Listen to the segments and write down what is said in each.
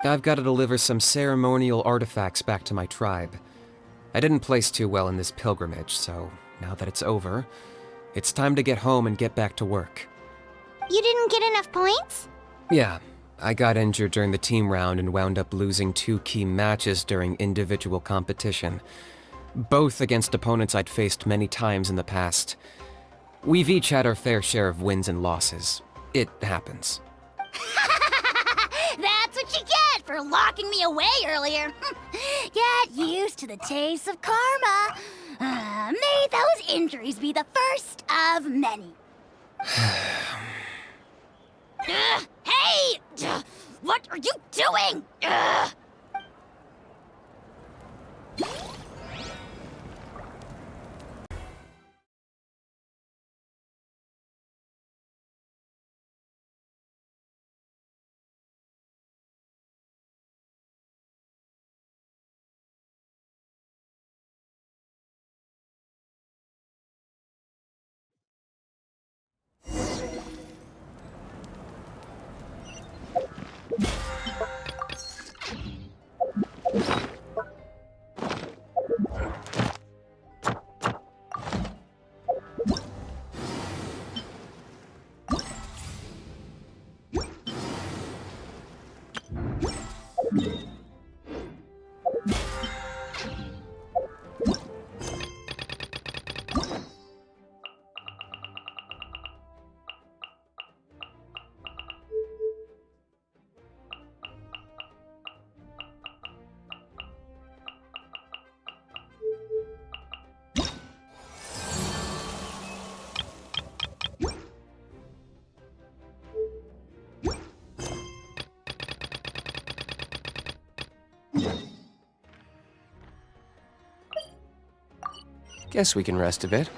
I've got to deliver some ceremonial artifacts back to my tribe. I didn't place too well in this pilgrimage, so now that it's over, it's time to get home and get back to work. You didn't get enough points? Yeah, I got injured during the team round and wound up losing 2 key matches during individual competition, both against opponents I'd faced many times in the past. We've each had our fair share of wins and losses. It happens. That's what you get for locking me away earlier. Get used to the taste of karma. May those injuries be the first of many. Hey! What are you doing? Guess we can rest a bit.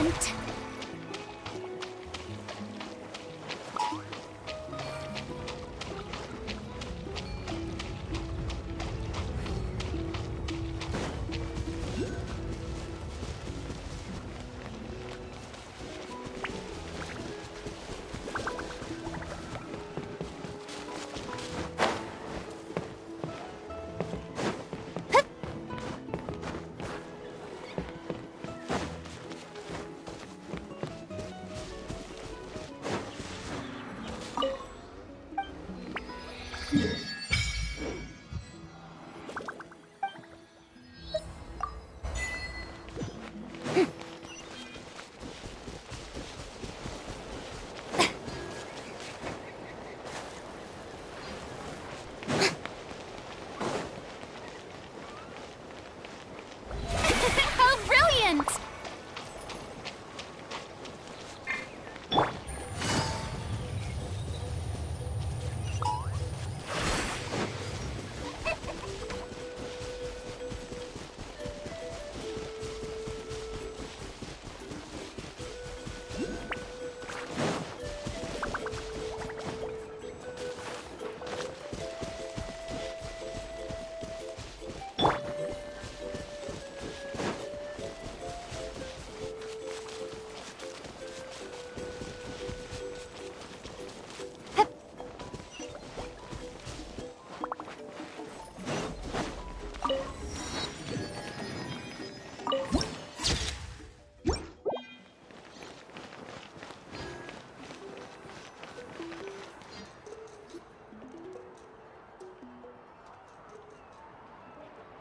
brilliant. How brilliant!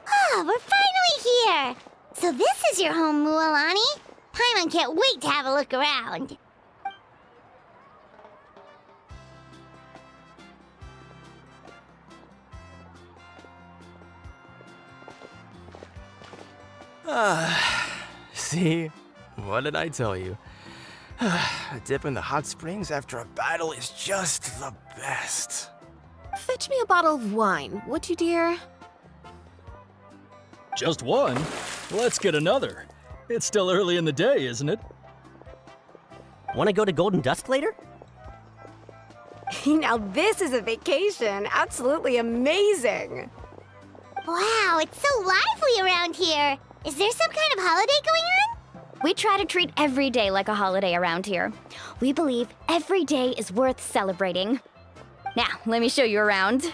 Ah, we're finally here! So this is your home, Mualani? Paimon can't wait to have a look around. See? What did I tell you? A dip in the hot springs after a battle is just the best. Fetch me a bottle of wine, would you, dear? Just one? Let's get another. It's still early in the day, isn't it? Want to go to Golden Dusk later? Now this is a vacation. Absolutely amazing. Wow, it's so lively around here. Is there some kind of holiday going on? We try to treat every day like a holiday around here. We believe every day is worth celebrating. Now, let me show you around.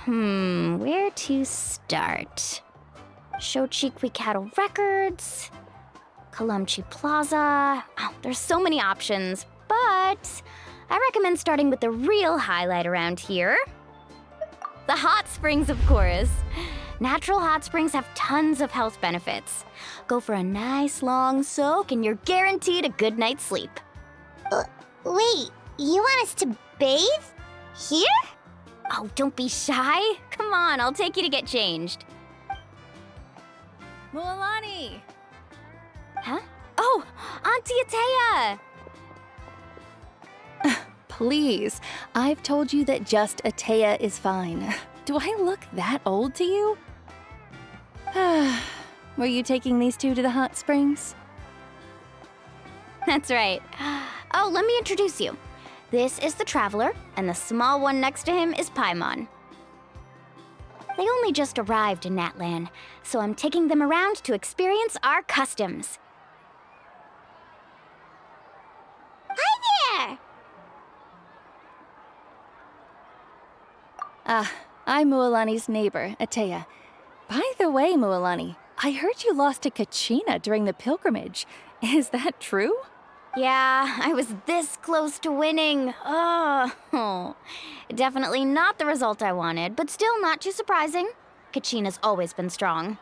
Where to start? Shochiqui Cattle Records, Kalamchi Plaza. Oh, there's so many options, but I recommend starting with the real highlight around here. The hot springs, of course. Natural hot springs have tons of health benefits. Go for a nice long soak and you're guaranteed a good night's sleep. Wait, you want us to bathe? Here? Oh, don't be shy. Come on, I'll take you to get changed. Mualani! Huh? Oh, Auntie Atea! Please, I've told you that just Atea is fine. Do I look that old to you? Were you taking these two to the hot springs? That's right. Oh, let me introduce you. This is the Traveler, and the small one next to him is Paimon. They only just arrived in Natlan, so I'm taking them around to experience our customs. Hi there! I'm Mualani's neighbor, Atea. By the way, Mualani, I heard you lost to Kachina during the pilgrimage. Is that true? Yeah, I was this close to winning. Oh, definitely not the result I wanted, but still not too surprising. Kachina's always been strong.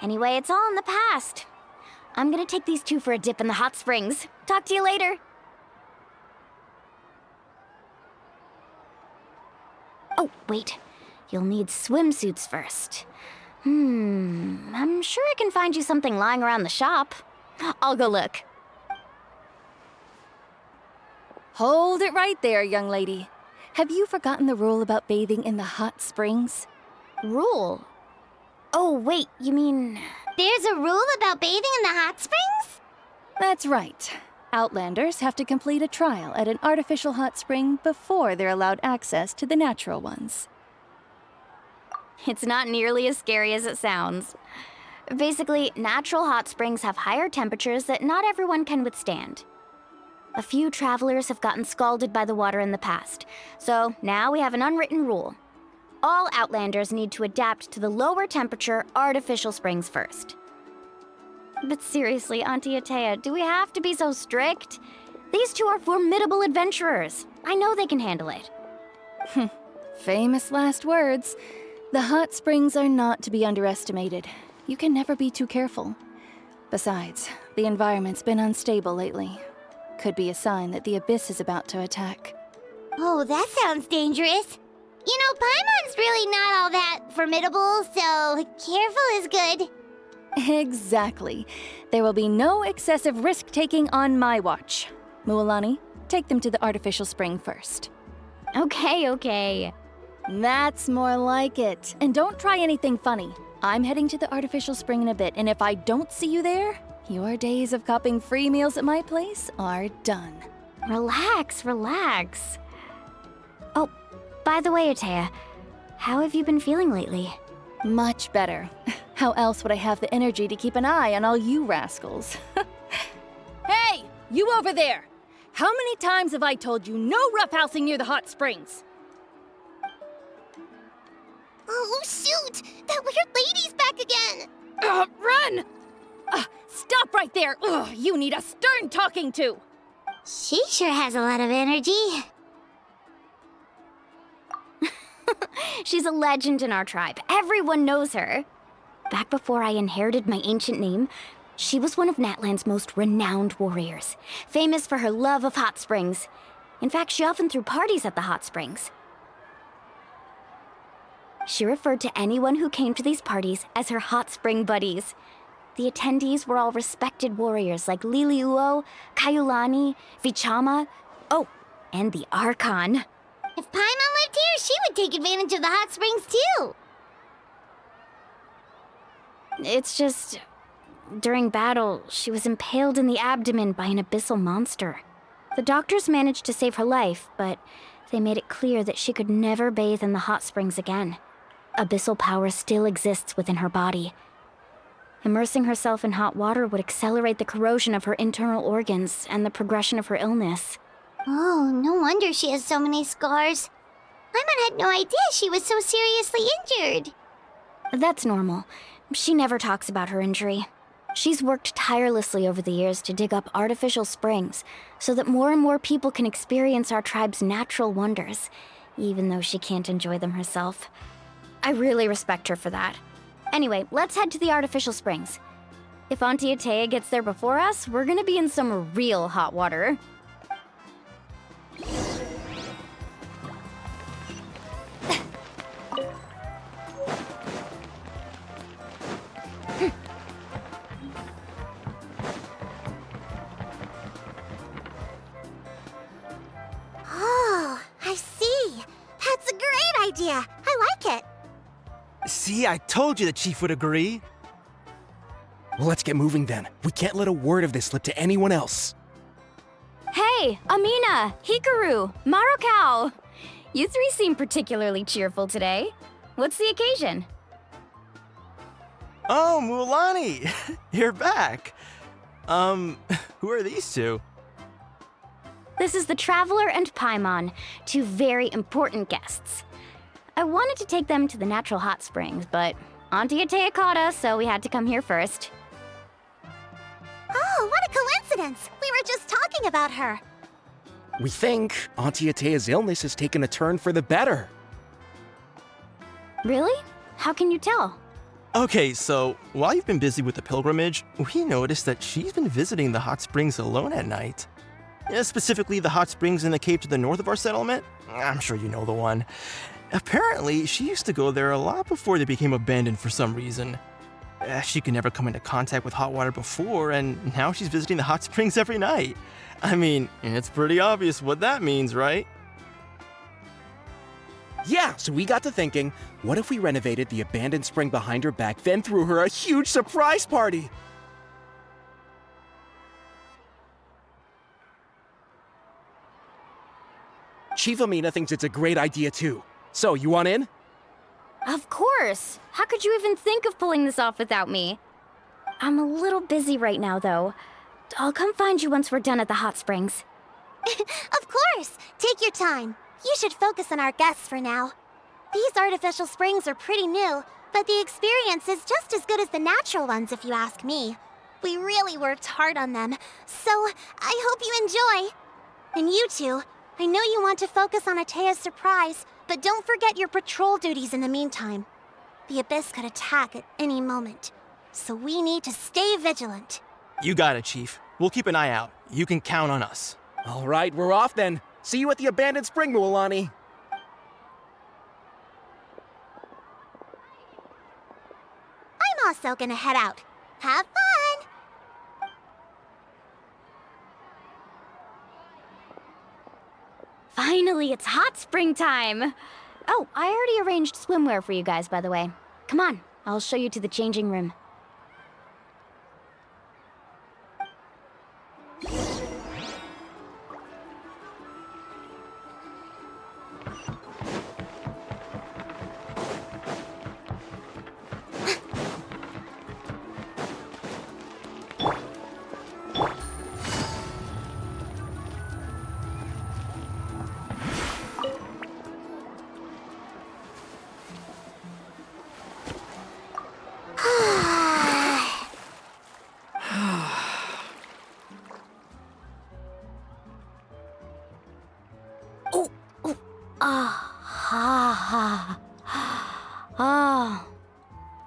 Anyway, it's all in the past. I'm gonna take these two for a dip in the hot springs. Talk to you later. Oh, wait. You'll need swimsuits first. I'm sure I can find you something lying around the shop. I'll go look. Hold it right there, young lady. Have you forgotten the rule about bathing in the hot springs? Rule? Oh, wait, you mean... There's a rule about bathing in the hot springs? That's right. Outlanders have to complete a trial at an artificial hot spring before they're allowed access to the natural ones. It's not nearly as scary as it sounds. Basically, natural hot springs have higher temperatures that not everyone can withstand. A few travelers have gotten scalded by the water in the past, so now we have an unwritten rule. All Outlanders need to adapt to the lower temperature artificial springs first. But seriously, Auntie Atea, do we have to be so strict? These two are formidable adventurers. I know they can handle it. Famous last words. The hot springs are not to be underestimated. You can never be too careful. Besides, the environment's been unstable lately. Could be a sign that the abyss is about to attack. Oh, that sounds dangerous. You know, Paimon's really not all that formidable, so careful is good. Exactly. There will be no excessive risk-taking on my watch. Mualani, take them to the artificial spring first. Okay. That's more like it. And don't try anything funny. I'm heading to the artificial spring in a bit, and if I don't see you there, your days of copping free meals at my place are done. Relax. Oh, by the way, Atea, how have you been feeling lately? Much better. How else would I have the energy to keep an eye on all you rascals? Hey, you over there! How many times have I told you no roughhousing near the hot springs? Oh, shoot! That weird lady's back again! Run! Stop right there! Ugh, you need a stern talking to! She sure has a lot of energy. She's a legend in our tribe. Everyone knows her. Back before I inherited my ancient name, she was one of Natlan's most renowned warriors, famous for her love of hot springs. In fact, she often threw parties at the hot springs. She referred to anyone who came to these parties as her hot spring buddies. The attendees were all respected warriors like Liliuo, Kaiulani, Vichama, oh, and the Archon. If Paimon lived here, she would take advantage of the hot springs too. It's just, during battle, she was impaled in the abdomen by an abyssal monster. The doctors managed to save her life, but they made it clear that she could never bathe in the hot springs again. Abyssal power still exists within her body. Immersing herself in hot water would accelerate the corrosion of her internal organs and the progression of her illness. Oh, no wonder she has so many scars. Paimon had no idea she was so seriously injured. That's normal. She never talks about her injury. She's worked tirelessly over the years to dig up artificial springs so that more and more people can experience our tribe's natural wonders, even though she can't enjoy them herself. I really respect her for that. Anyway, let's head to the artificial springs. If Auntie Atea gets there before us, we're gonna be in some real hot water. Oh, I see. That's a great idea. I like it. See, I told you the chief would agree. Well, let's get moving then. We can't let a word of this slip to anyone else. Hey, Amina, Hikaru, Marukao. You three seem particularly cheerful today. What's the occasion? Oh, Mualani, you're back. Who are these two? This is the Traveler and Paimon, two very important guests. I wanted to take them to the natural hot springs, but Auntie Atea caught us, so we had to come here first. Oh, what a coincidence. We were just talking about her. We think Auntie Atea's illness has taken a turn for the better. Really? How can you tell? Okay, so while you've been busy with the pilgrimage, we noticed that she's been visiting the hot springs alone at night. Specifically, the hot springs in the cave to the north of our settlement. I'm sure you know the one. Apparently, she used to go there a lot before they became abandoned for some reason. She could never come into contact with hot water before, and now she's visiting the hot springs every night. I mean, it's pretty obvious what that means, right? Yeah, so we got to thinking, what if we renovated the abandoned spring behind her back, then threw her a huge surprise party? Chief Amina thinks it's a great idea too. So, you want in? Of course! How could you even think of pulling this off without me? I'm a little busy right now, though. I'll come find you once we're done at the hot springs. Of course! Take your time. You should focus on our guests for now. These artificial springs are pretty new, but the experience is just as good as the natural ones if you ask me. We really worked hard on them, so I hope you enjoy. And you two, I know you want to focus on Atea's surprise, but don't forget your patrol duties in the meantime. The Abyss could attack at any moment, so we need to stay vigilant. You got it, Chief. We'll keep an eye out. You can count on us. All right, we're off then. See you at the abandoned spring, Mualani. I'm also gonna head out. Have fun! Finally, it's hot spring time! Oh, I already arranged swimwear for you guys, by the way. Come on, I'll show you to the changing room.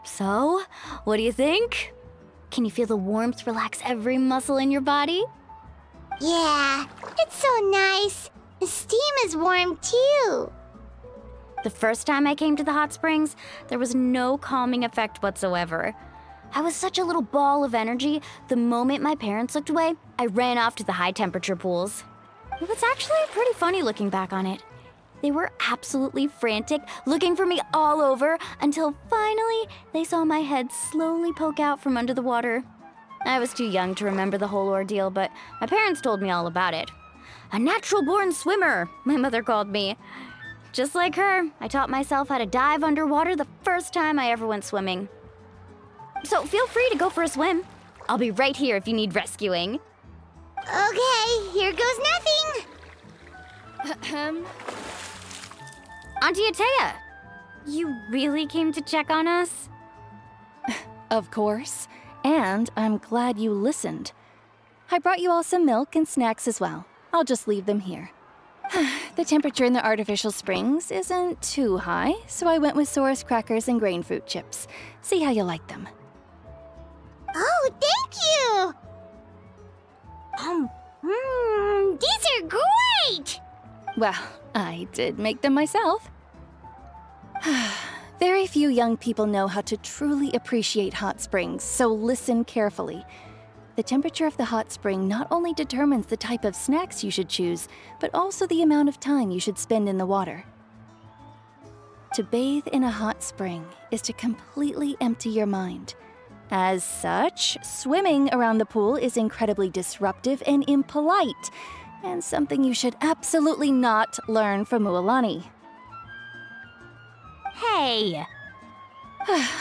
So, what do you think? Can you feel the warmth relax every muscle in your body? Yeah, it's so nice. The steam is warm too. The first time I came to the hot springs, there was no calming effect whatsoever. I was such a little ball of energy, the moment my parents looked away, I ran off to the high temperature pools. It was actually pretty funny looking back on it. They were absolutely frantic, looking for me all over, until finally they saw my head slowly poke out from under the water. I was too young to remember the whole ordeal, but my parents told me all about it. A natural-born swimmer, my mother called me. Just like her, I taught myself how to dive underwater the first time I ever went swimming. So feel free to go for a swim. I'll be right here if you need rescuing. Okay, here goes nothing. Auntie Atea, you really came to check on us? Of course. And I'm glad you listened. I brought you all some milk and snacks as well. I'll just leave them here. The temperature in the artificial springs isn't too high, so I went with Saurus crackers and grain fruit chips. See how you like them. Oh, thank you! These are great! Well, I did make them myself. Very few young people know how to truly appreciate hot springs, so listen carefully. The temperature of the hot spring not only determines the type of snacks you should choose, but also the amount of time you should spend in the water. To bathe in a hot spring is to completely empty your mind. As such, swimming around the pool is incredibly disruptive and impolite, and something you should absolutely not learn from Mualani. Hey!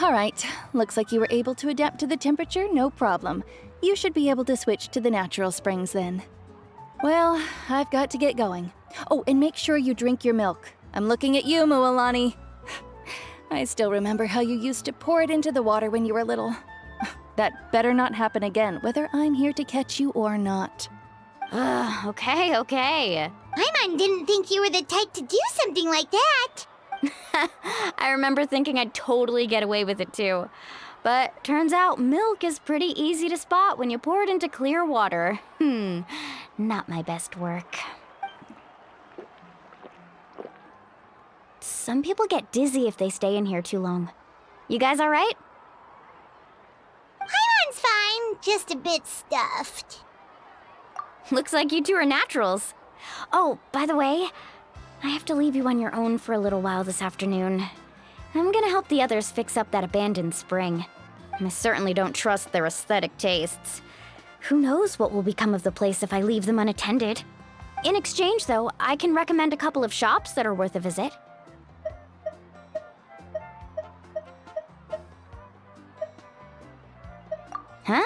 All right, looks like you were able to adapt to the temperature, no problem. You should be able to switch to the natural springs then. Well, I've got to get going. Oh, and make sure you drink your milk. I'm looking at you, Mualani. I still remember how you used to pour it into the water when you were little. That better not happen again, whether I'm here to catch you or not. Okay. Paimon didn't think you were the type to do something like that. I remember thinking I'd totally get away with it too. But turns out milk is pretty easy to spot when you pour it into clear water. Not my best work. Some people get dizzy if they stay in here too long. You guys all right? Paimon's fine, just a bit stuffed. Looks like you two are naturals. Oh, by the way, I have to leave you on your own for a little while this afternoon. I'm gonna help the others fix up that abandoned spring. I certainly don't trust their aesthetic tastes. Who knows what will become of the place if I leave them unattended? In exchange, though, I can recommend a couple of shops that are worth a visit. Huh?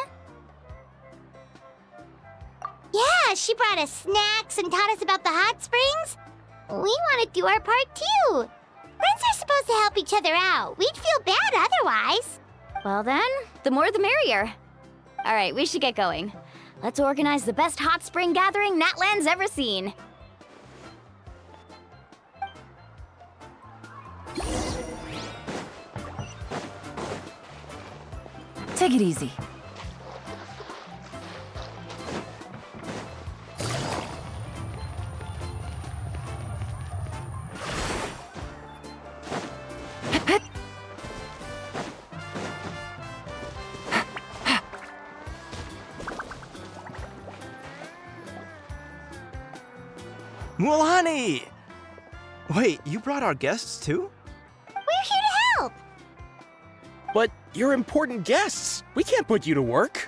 Yeah, she brought us snacks and taught us about the hot springs. We want to do our part too. Friends are supposed to help each other out. We'd feel bad otherwise. Well then, the more the merrier. All right, we should get going. Let's organize the best hot spring gathering Natland's ever seen. Take it easy. Mualani! Wait, you brought our guests too? We're here to help. But you're important guests. We can't put you to work.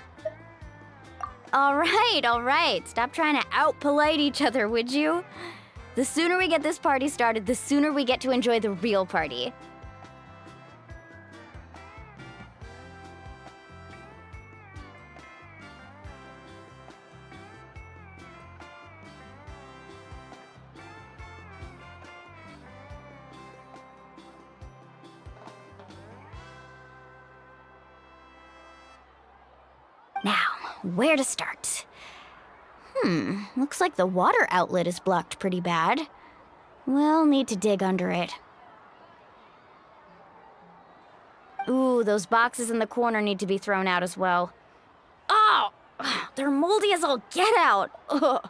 All right. Stop trying to out-polite each other, would you? The sooner we get this party started, the sooner we get to enjoy the real party. Now, where to start? Looks like the water outlet is blocked pretty bad. We'll need to dig under it. Ooh, those boxes in the corner need to be thrown out as well. Oh, they're moldy as all get out. Ugh.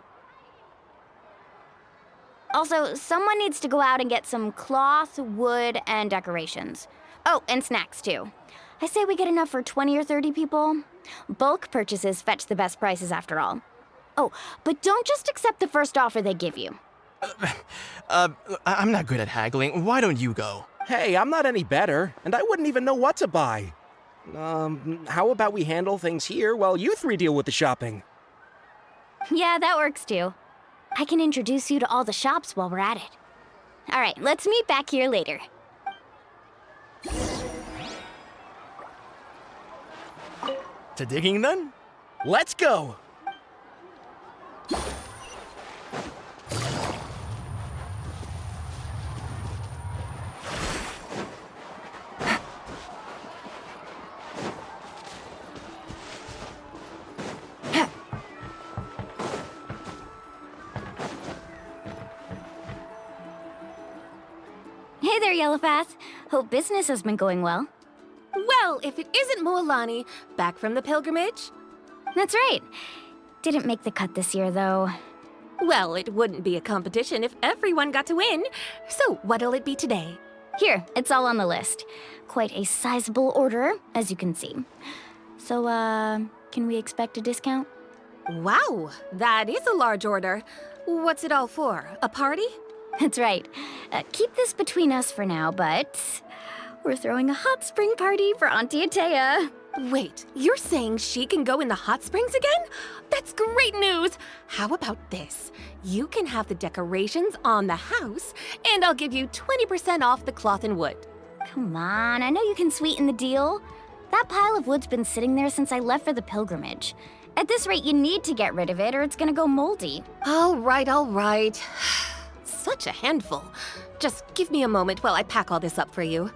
Also, someone needs to go out and get some cloth, wood, and decorations. Oh, and snacks too. I say we get enough for 20 or 30 people. Bulk purchases fetch the best prices after all. Oh, but don't just accept the first offer they give you. I'm not good at haggling. Why don't you go? Hey, I'm not any better, and I wouldn't even know what to buy. How about we handle things here while you three deal with the shopping? Yeah, that works too. I can introduce you to all the shops while we're at it. All right, let's meet back here later. To digging then? Let's go! Hey there, Yellowfast. Hope business has been going well. Well, if it isn't Moalani, back from the pilgrimage? That's right. Didn't make the cut this year, though. Well, it wouldn't be a competition if everyone got to win. So, what'll it be today? Here, it's all on the list. Quite a sizable order, as you can see. So, can we expect a discount? Wow, that is a large order. What's it all for? A party? That's right. Keep this between us for now, but we're throwing a hot spring party for Auntie Atea. Wait, you're saying she can go in the hot springs again? That's great news! How about this? You can have the decorations on the house, and I'll give you 20% off the cloth and wood. Come on, I know you can sweeten the deal. That pile of wood's been sitting there since I left for the pilgrimage. At this rate, you need to get rid of it or it's gonna go moldy. All right. Such a handful. Just give me a moment while I pack all this up for you.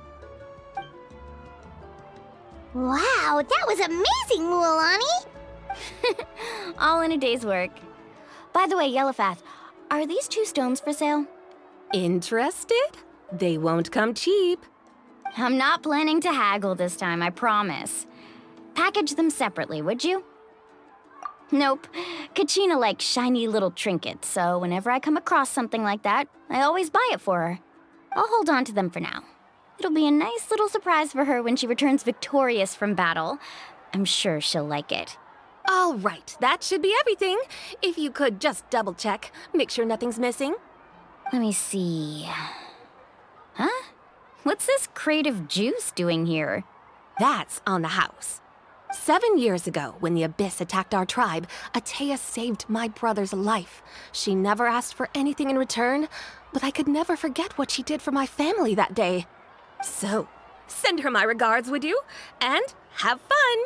Wow, that was amazing, Mualani! All in a day's work. By the way, Yellowfast, are these 2 stones for sale? Interested? They won't come cheap. I'm not planning to haggle this time, I promise. Package them separately, would you? Nope. Kachina likes shiny little trinkets, so whenever I come across something like that, I always buy it for her. I'll hold on to them for now. It'll be a nice little surprise for her when she returns victorious from battle. I'm sure she'll like it. All right, that should be everything. If you could just double check, make sure nothing's missing. Let me see. Huh? What's this crate of juice doing here? That's on the house. 7 years ago, when the Abyss attacked our tribe, Atea saved my brother's life. She never asked for anything in return, but I could never forget what she did for my family that day. So, send her my regards, would you? And have fun!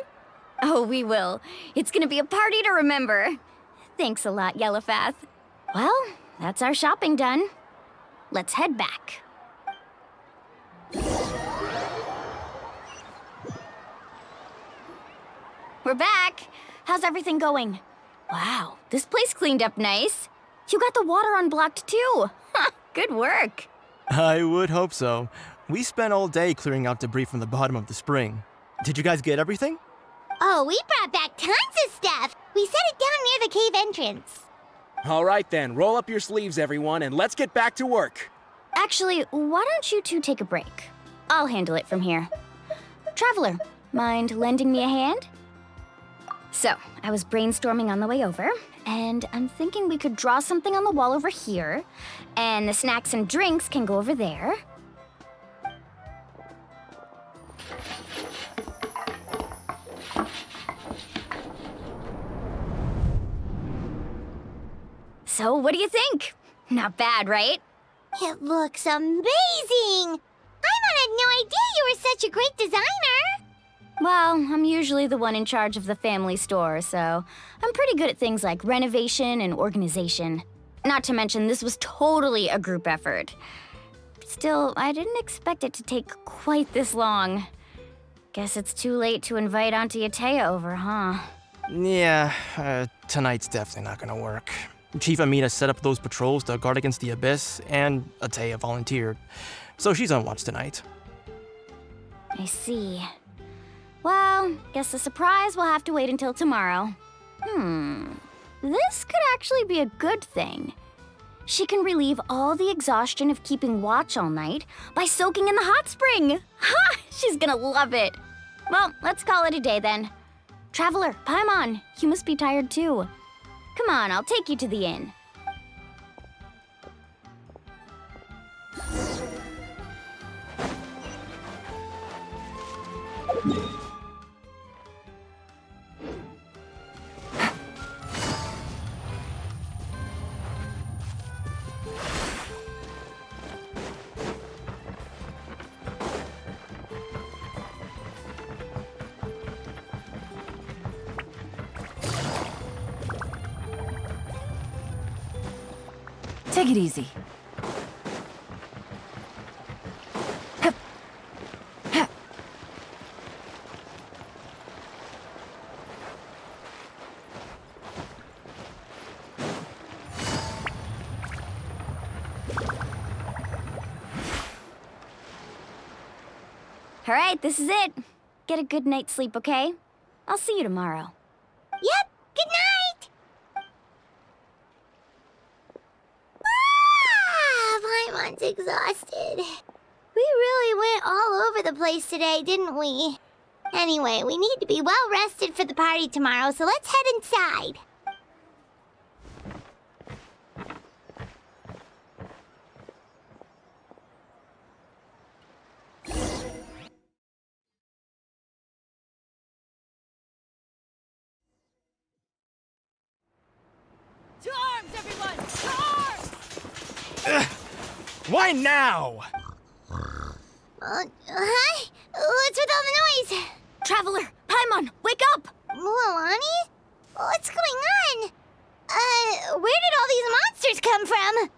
Oh, we will. It's gonna be a party to remember. Thanks a lot, Yellowfath. Well, that's our shopping done. Let's head back. We're back. How's everything going? Wow, this place cleaned up nice. You got the water unblocked too. Good work. I would hope so. We spent all day clearing out debris from the bottom of the spring. Did you guys get everything? Oh, we brought back tons of stuff. We set it down near the cave entrance. All right then, roll up your sleeves, everyone, and let's get back to work. Actually, why don't you two take a break? I'll handle it from here. Traveler, mind lending me a hand? So, I was brainstorming on the way over, and I'm thinking we could draw something on the wall over here, and the snacks and drinks can go over there. So, what do you think? Not bad, right? It looks amazing! Paimon had no idea you were such a great designer! Well, I'm usually the one in charge of the family store, so I'm pretty good at things like renovation and organization. Not to mention, this was totally a group effort. Still, I didn't expect it to take quite this long. Guess it's too late to invite Auntie Atea over, huh? Yeah, tonight's definitely not gonna work. Chief Amita set up those patrols to guard against the Abyss, and Atea volunteered. So she's on watch tonight. I see. Well, guess the surprise will have to wait until tomorrow. This could actually be a good thing. She can relieve all the exhaustion of keeping watch all night by soaking in the hot spring. Ha! She's gonna love it. Well, let's call it a day then. Traveler, Paimon, you must be tired too. Come on, I'll take you to the inn. Take it easy. All right, this is it. Get a good night's sleep, okay? I'll see you tomorrow. Yep, good night! Paimon's exhausted. We really went all over the place today, didn't we? Anyway, we need to be well rested for the party tomorrow, so let's head inside. To arms, everyone! To arms! Why now? Hi? What's with all the noise? Traveler, Paimon, wake up! Mualani? What's going on? Where did all these monsters come from?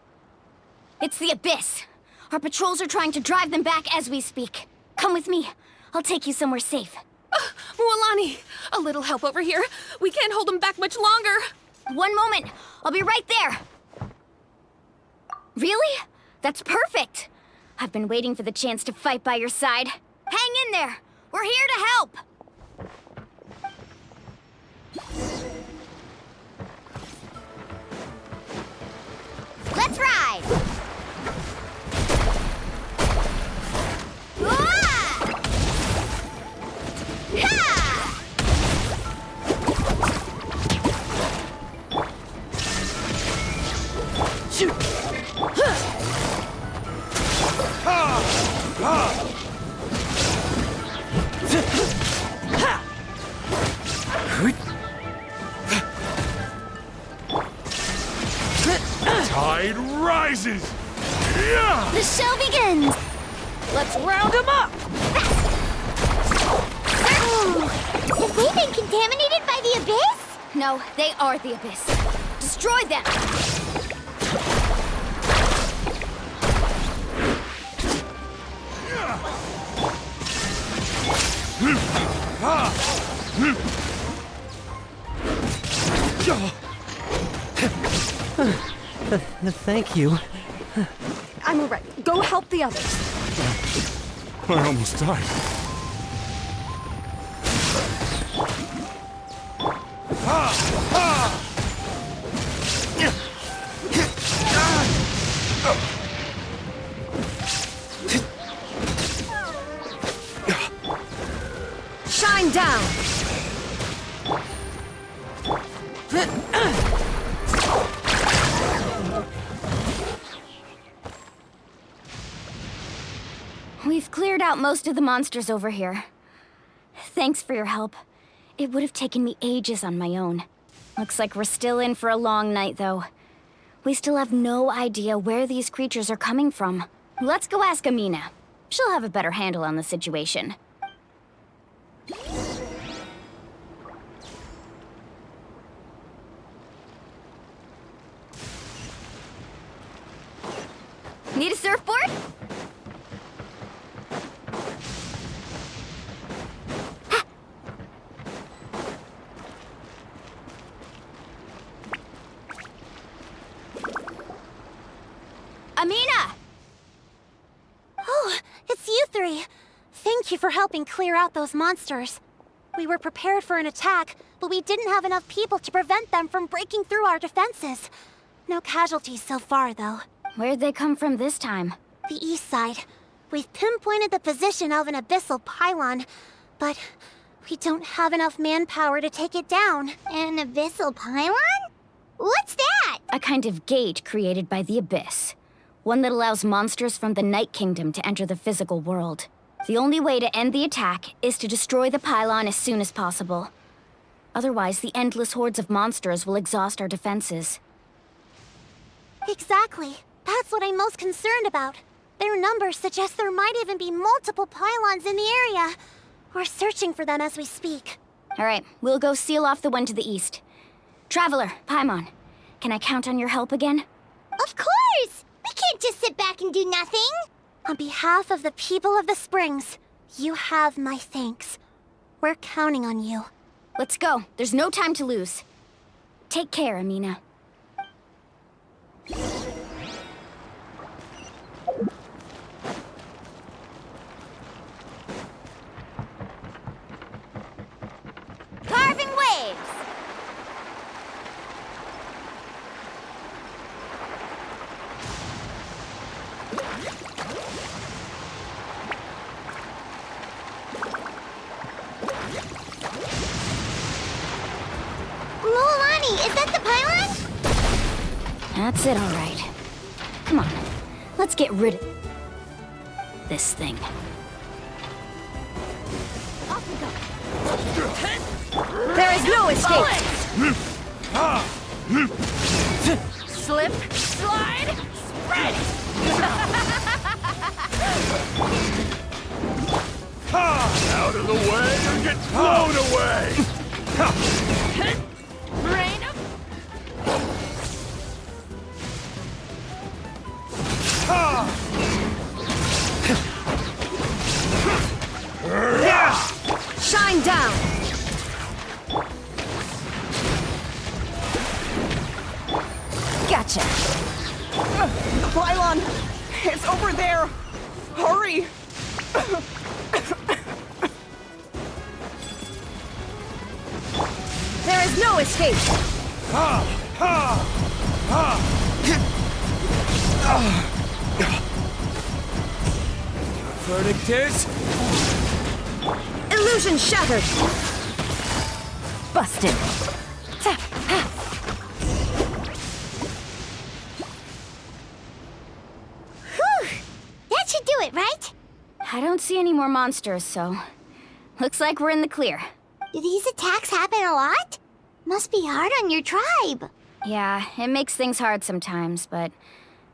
It's the Abyss. Our patrols are trying to drive them back as we speak. Come with me. I'll take you somewhere safe. Mualani, a little help over here. We can't hold them back much longer. One moment. I'll be right there. Really? That's perfect. I've been waiting for the chance to fight by your side. Hang in there. We're here to help. Let's ride. Ah! Ha! Shoot! tide rises! Yeah! The show begins! Let's round them up! Have they been contaminated by the abyss? No, they are the abyss. Destroy them! Thank you. I'm alright. Go help the others. I almost died. Shine down! We've cleared out most of the monsters over here. Thanks for your help. It would have taken me ages on my own. Looks like we're still in for a long night, though. We still have no idea where these creatures are coming from. Let's go ask Amina. She'll have a better handle on the situation. Need a surfboard? Amina! Oh, it's you three. Thank you for helping clear out those monsters. We were prepared for an attack, but we didn't have enough people to prevent them from breaking through our defenses. No casualties so far, though. Where'd they come from this time? The east side. We've pinpointed the position of an abyssal pylon, but we don't have enough manpower to take it down. An abyssal pylon? What's that? A kind of gate created by the Abyss. One that allows monsters from the Night Kingdom to enter the physical world. The only way to end the attack is to destroy the pylon as soon as possible. Otherwise, the endless hordes of monsters will exhaust our defenses. Exactly. That's what I'm most concerned about. Their numbers suggest there might even be multiple pylons in the area. We're searching for them as we speak. All right, we'll go seal off the one to the east. Traveler, Paimon, can I count on your help again? Of course! We can't just sit back and do nothing! On behalf of the people of the Springs, you have my thanks. We're counting on you. Let's go. There's no time to lose. Take care, Amina. Carving waves! Mulani, is that the pylon? That's it, all right. Come on, let's get rid of this thing. Off we go. There is no escape! Slip, slide, spread! Out of the way or get blown away! Rain up! Shine down! Gotcha! The pylon! It's over there! Hurry! There is no escape! Verdict is... Illusion shattered! Busted! Whew! That should do it, right? I don't see any more monsters, so... Looks like we're in the clear. Do these attacks happen a lot? Must be hard on your tribe. Yeah, it makes things hard sometimes, but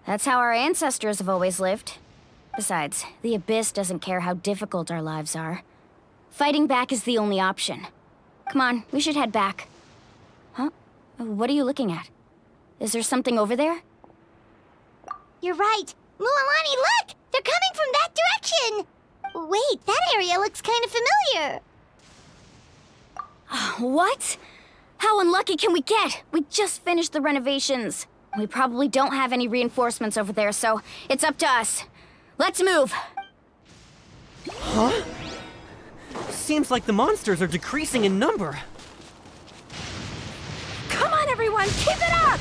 that's how our ancestors have always lived. Besides, the Abyss doesn't care how difficult our lives are. Fighting back is the only option. Come on, we should head back. Huh? What are you looking at? Is there something over there? You're right. Mualani, look! They're coming from that direction! Wait, that area looks kind of familiar. What? How unlucky can we get? We just finished the renovations. We probably don't have any reinforcements over there, so it's up to us. Let's move. Huh? Seems like the monsters are decreasing in number. Come on, everyone, keep it up!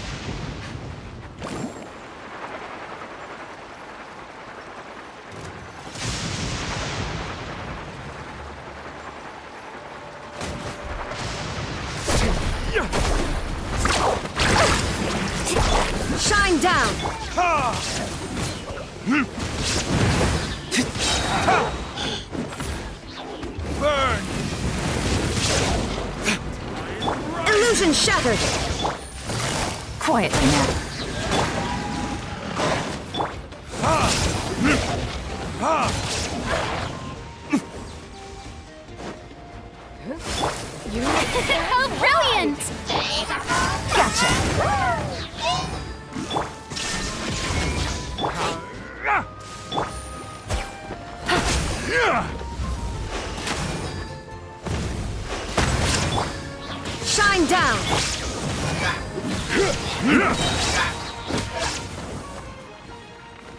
Shine down! Burn! Illusion shattered! Quietly now. Oh, brilliant! Shine down!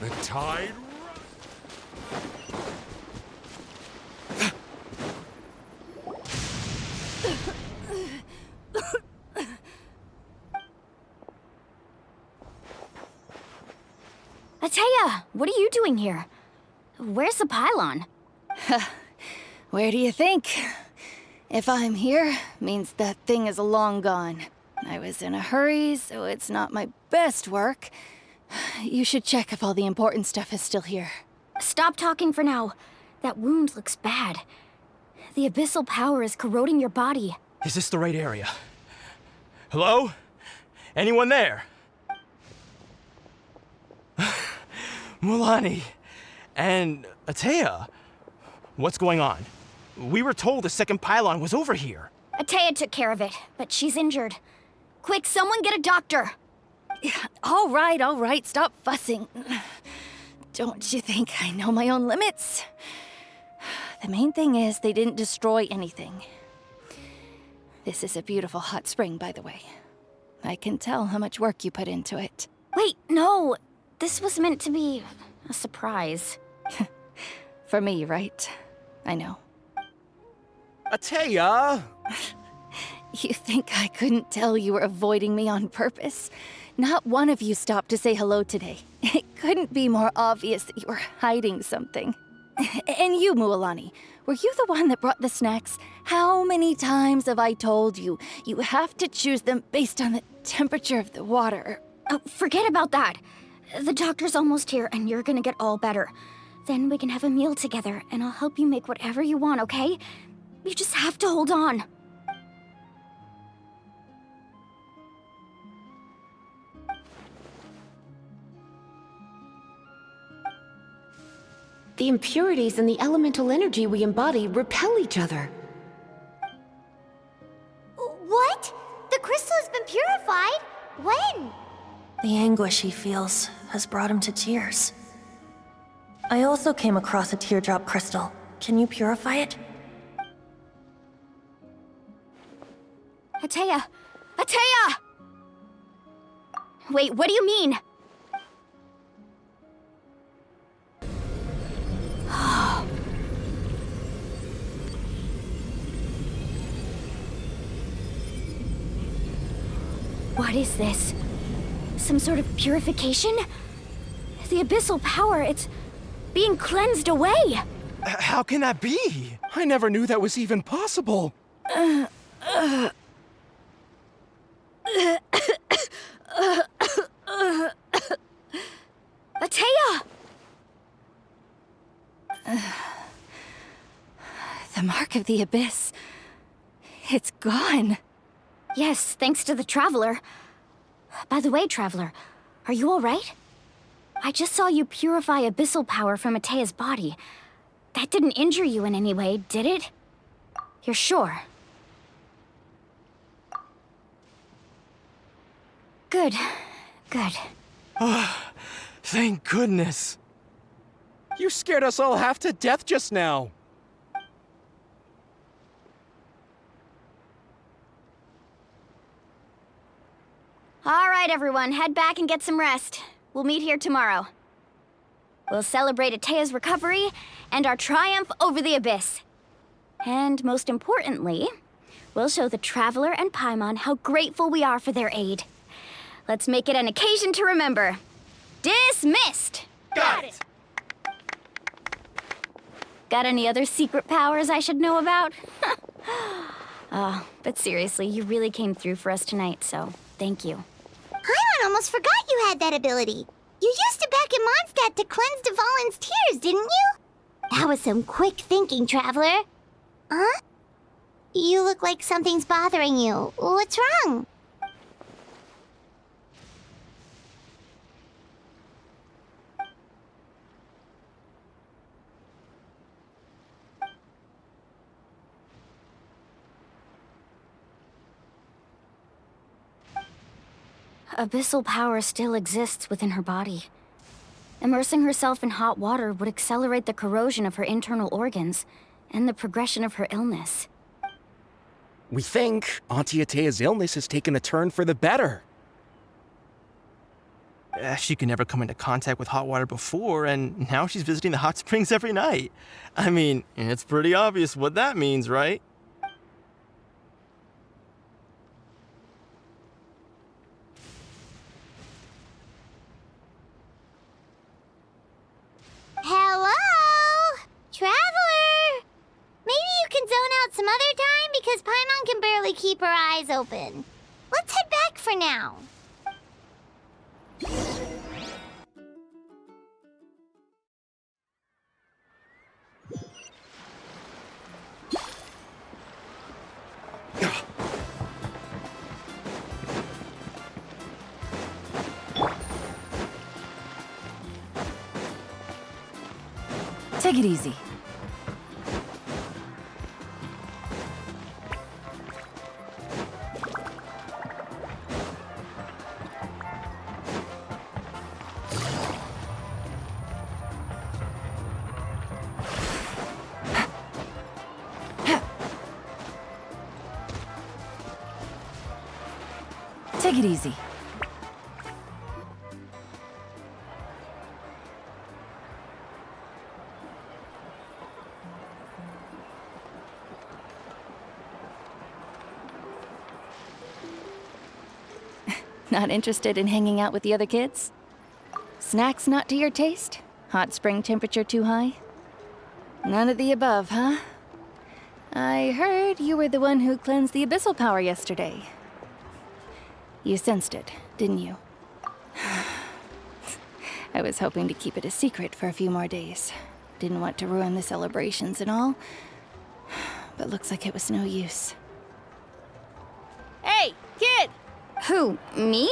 The tide. Ateya, what are you doing here? Where's the pylon? Where do you think? If I'm here, means that thing is long gone. I was in a hurry, so it's not my best work. You should check if all the important stuff is still here. Stop talking for now. That wound looks bad. The abyssal power is corroding your body. Is this the right area? Hello? Anyone there? Mulani and Ateya, what's going on? We were told the second pylon was over here. Ateya took care of it, but she's injured. Quick, someone get a doctor! All right, stop fussing. Don't you think I know my own limits? The main thing is they didn't destroy anything. This is a beautiful hot spring, by the way. I can tell how much work you put into it. Wait, no. This was meant to be a surprise. For me, right? I know. Ateya! You think I couldn't tell you were avoiding me on purpose? Not one of you stopped to say hello today. It couldn't be more obvious that you were hiding something. And you, Mualani, were you the one that brought the snacks? How many times have I told you, you have to choose them based on the temperature of the water? Oh, forget about that. The doctor's almost here, and you're gonna get all better. Then we can have a meal together, and I'll help you make whatever you want, okay? You just have to hold on. The impurities and the elemental energy we embody repel each other. What? The crystal has been purified? When? The anguish he feels has brought him to tears. I also came across a teardrop crystal. Can you purify it? Ateya! Ateya! Wait, what do you mean? What is this? Some sort of purification? The abyssal power, it's being cleansed away! How can that be? I never knew that was even possible. Ateya! The mark of the abyss. It's gone. Yes, thanks to the Traveler. By the way, Traveler, are you alright? I just saw you purify abyssal power from Atea's body. That didn't injure you in any way, did it? You're sure? Good. Good. Thank goodness. You scared us all half to death just now. Alright, everyone, head back and get some rest. We'll meet here tomorrow. We'll celebrate Atea's recovery and our triumph over the Abyss. And most importantly, we'll show the Traveler and Paimon how grateful we are for their aid. Let's make it an occasion to remember. Dismissed! Got it! Got any other secret powers I should know about? But seriously, you really came through for us tonight, so thank you. Paimon almost forgot you had that ability. You used it back in Mondstadt to cleanse Dvalin's tears, didn't you? That was some quick thinking, Traveler. Huh? You look like something's bothering you. What's wrong? Abyssal power still exists within her body. Immersing herself in hot water would accelerate the corrosion of her internal organs and the progression of her illness. We think Auntie Atea's illness has taken a turn for the better. She could never come into contact with hot water before, and now she's visiting the hot springs every night. I mean, it's pretty obvious what that means, right? Hello? Traveler? Maybe you can zone out some other time because Paimon can barely keep her eyes open. Let's head back for now. Take it easy. Take it easy. Not interested in hanging out with the other kids? Snacks not to your taste? Hot spring temperature too high? None of the above, huh? I heard you were the one who cleansed the abyssal power yesterday. You sensed it, didn't you? I was hoping to keep it a secret for a few more days. Didn't want to ruin the celebrations and all. But looks like it was no use. Hey, kid! Who, me?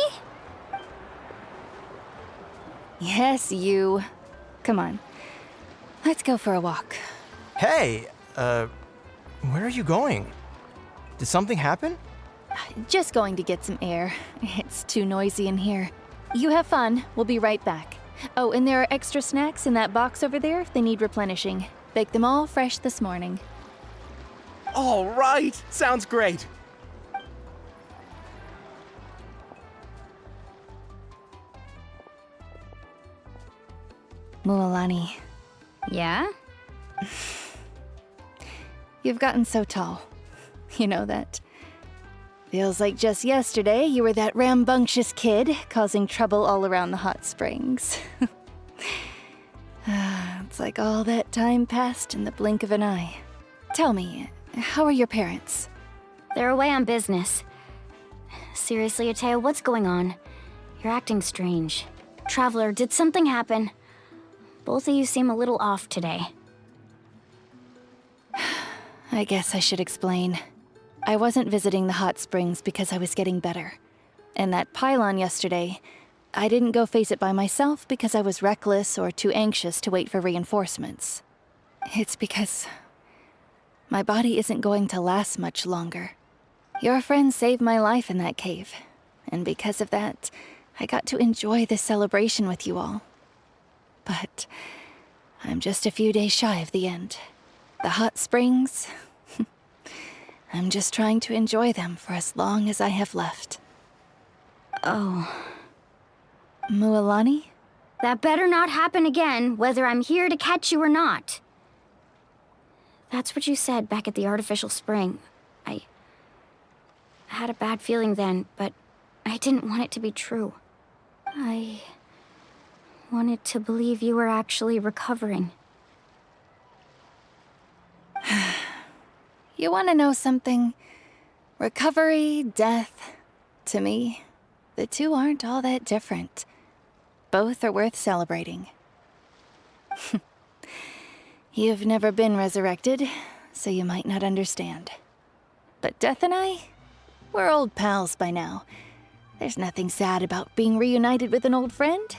Yes, you. Come on. Let's go for a walk. Hey, where are you going? Did something happen? Just going to get some air. It's too noisy in here. You have fun. We'll be right back. Oh, and there are extra snacks in that box over there if they need replenishing. Baked them all fresh this morning. All right. Sounds great. Mualani, Yeah? you've gotten so tall. You know that. Feels like just yesterday you were that rambunctious kid causing trouble all around the hot springs. It's like all that time passed in the blink of an eye. Tell me, how are your parents? They're away on business. Seriously, Atea, what's going on? You're acting strange. Traveler, did something happen? Both of you seem a little off today. I guess I should explain. I wasn't visiting the hot springs because I was getting better. And that pylon yesterday, I didn't go face it by myself because I was reckless or too anxious to wait for reinforcements. It's because my body isn't going to last much longer. Your friend saved my life in that cave, and because of that, I got to enjoy this celebration with you all. But I'm just a few days shy of the end. The hot springs, I'm just trying to enjoy them for as long as I have left. Oh. Mualani? That better not happen again, whether I'm here to catch you or not. That's what you said back at the artificial spring. I had a bad feeling then, but I didn't want it to be true. I wanted to believe you were actually recovering. You want to know something? Recovery, death, to me, the two aren't all that different. Both are worth celebrating. You've never been resurrected, so you might not understand. But Death and I, we're old pals by now. There's nothing sad about being reunited with an old friend.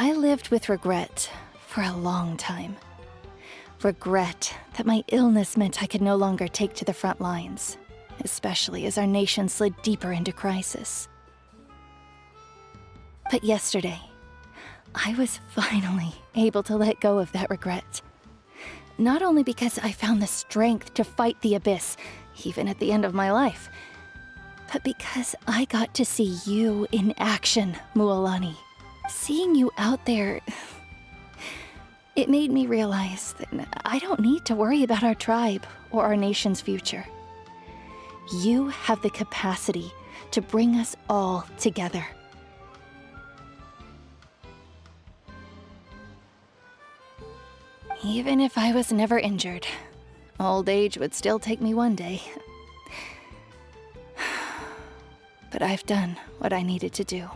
I lived with regret for a long time. Regret that my illness meant I could no longer take to the front lines, especially as our nation slid deeper into crisis. But yesterday, I was finally able to let go of that regret. Not only because I found the strength to fight the abyss, even at the end of my life, but because I got to see you in action, Mualani. Seeing you out there, it made me realize that I don't need to worry about our tribe or our nation's future. You have the capacity to bring us all together. Even if I was never injured, old age would still take me one day. But I've done what I needed to do.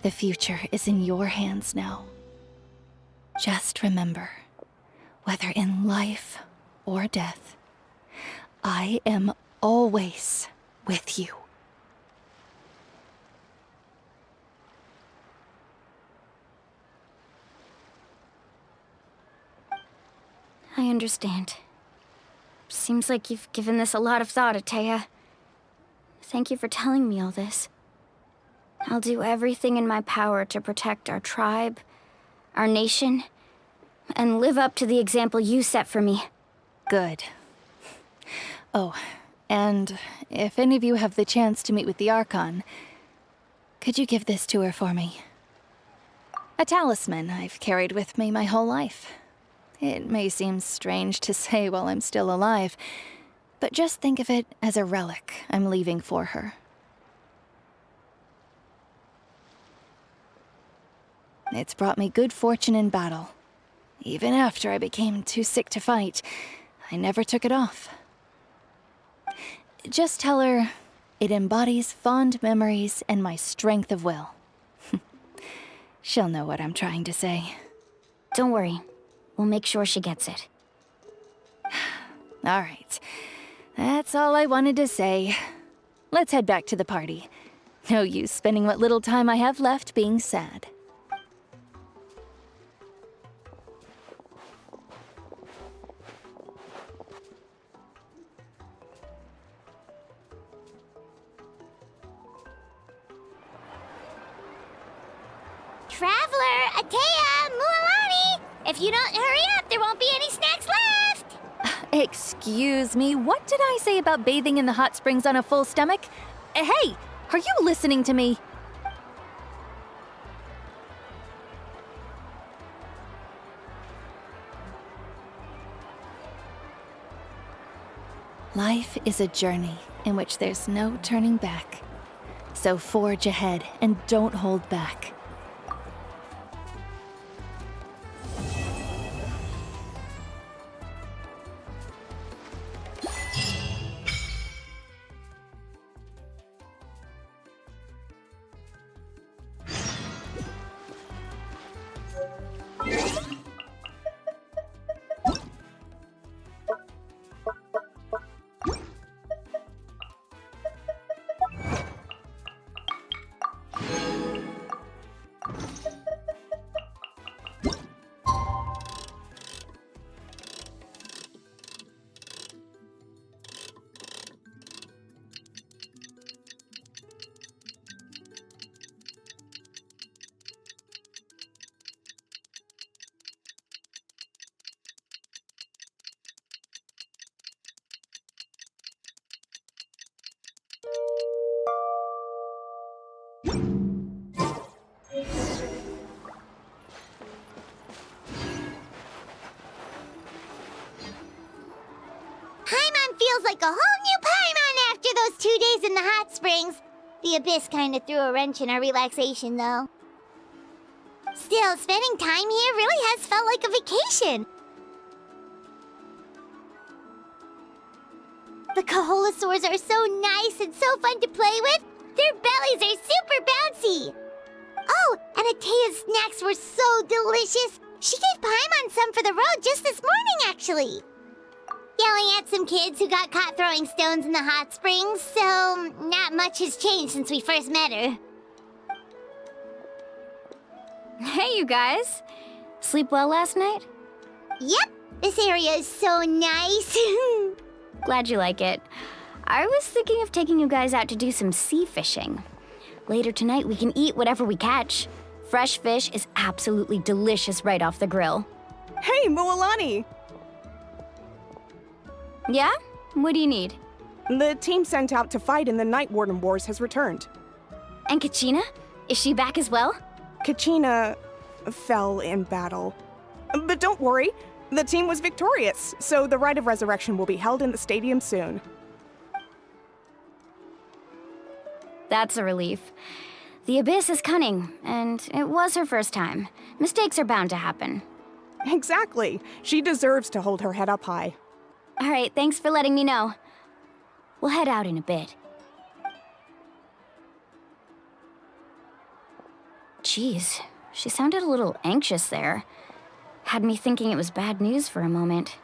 The future is in your hands now. Just remember, whether in life or death, I am always with you. I understand. Seems like you've given this a lot of thought, Atea. Thank you for telling me all this. I'll do everything in my power to protect our tribe, our nation, and live up to the example you set for me. Good. Oh, and if any of you have the chance to meet with the Archon, could you give this to her for me? A talisman I've carried with me my whole life. It may seem strange to say while I'm still alive, but just think of it as a relic I'm leaving for her. It's brought me good fortune in battle. Even after I became too sick to fight, I never took it off. Just tell her it embodies fond memories and my strength of will. She'll know what I'm trying to say. Don't worry. We'll make sure she gets it. All right. That's all I wanted to say. Let's head back to the party. No use spending what little time I have left being sad. Traveler, Atea, Mualani! If you don't hurry up, there won't be any snacks left! Excuse me, what did I say about bathing in the hot springs on a full stomach? Hey, are you listening to me? Life is a journey in which there's no turning back. So forge ahead and don't hold back. Paimon feels like a whole new Paimon after those 2 days in the hot springs. The Abyss kinda threw a wrench in our relaxation, though. Still, spending time here really has felt like a vacation. The Kaholosaurs are so nice and so fun to play with. Their bellies are super bouncy. Oh, and Atea's snacks were so delicious. She gave Paimon some for the road just this morning, actually. Yelling at some kids who got caught throwing stones in the hot springs, so not much has changed since we first met her. Hey, you guys. Sleep well last night? Yep, this area is so nice. Glad you like it. I was thinking of taking you guys out to do some sea fishing. Later tonight, we can eat whatever we catch. Fresh fish is absolutely delicious right off the grill. Hey, Mualani! Yeah? What do you need? The team sent out to fight in the Night Warden Wars has returned. And Kachina? Is she back as well? Kachina fell in battle. But don't worry, the team was victorious, so the Rite of Resurrection will be held in the stadium soon. That's a relief. The Abyss is cunning, and it was her first time. Mistakes are bound to happen. Exactly. She deserves to hold her head up high. All right, thanks for letting me know. We'll head out in a bit. Jeez, she sounded a little anxious there. Had me thinking it was bad news for a moment.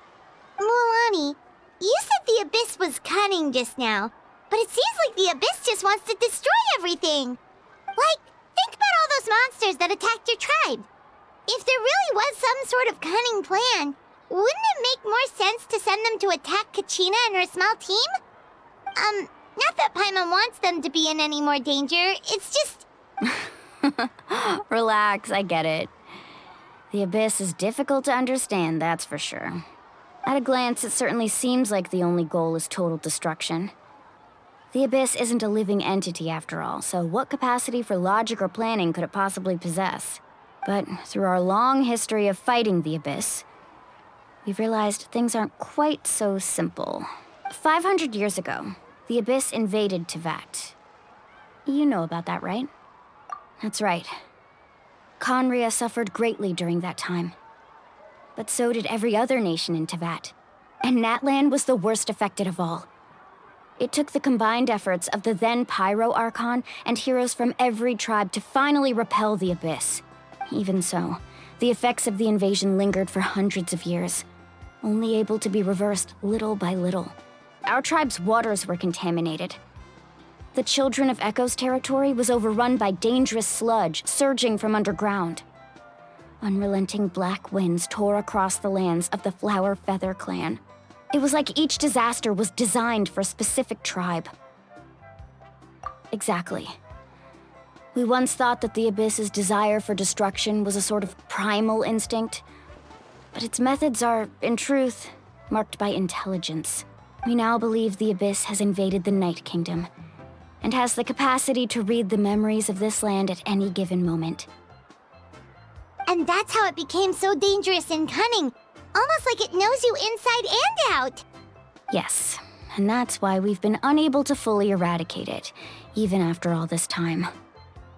Mualani, you said the Abyss was cunning just now, but it seems like the Abyss just wants to destroy everything. Like, think about all those monsters that attacked your tribe. If there really was some sort of cunning plan, wouldn't it make more sense to send them to attack Kachina and her small team? Not that Paimon wants them to be in any more danger, it's just... Relax, I get it. The Abyss is difficult to understand, that's for sure. At a glance, it certainly seems like the only goal is total destruction. The Abyss isn't a living entity after all, so what capacity for logic or planning could it possibly possess? But through our long history of fighting the Abyss, we've realized things aren't quite so simple. 500 years ago, the Abyss invaded Teyvat. You know about that, right? That's right. Conria suffered greatly during that time. But so did every other nation in Teyvat. And Natlan was the worst affected of all. It took the combined efforts of the then Pyro Archon and heroes from every tribe to finally repel the Abyss. Even so, the effects of the invasion lingered for hundreds of years, only able to be reversed little by little. Our tribe's waters were contaminated. The Children of Echo's territory was overrun by dangerous sludge surging from underground. Unrelenting black winds tore across the lands of the Flower Feather clan. It was like each disaster was designed for a specific tribe. Exactly. We once thought that the Abyss's desire for destruction was a sort of primal instinct, but its methods are, in truth, marked by intelligence. We now believe the Abyss has invaded the Night Kingdom, and has the capacity to read the memories of this land at any given moment. And that's how it became so dangerous and cunning, almost like it knows you inside and out. Yes, and that's why we've been unable to fully eradicate it, even after all this time.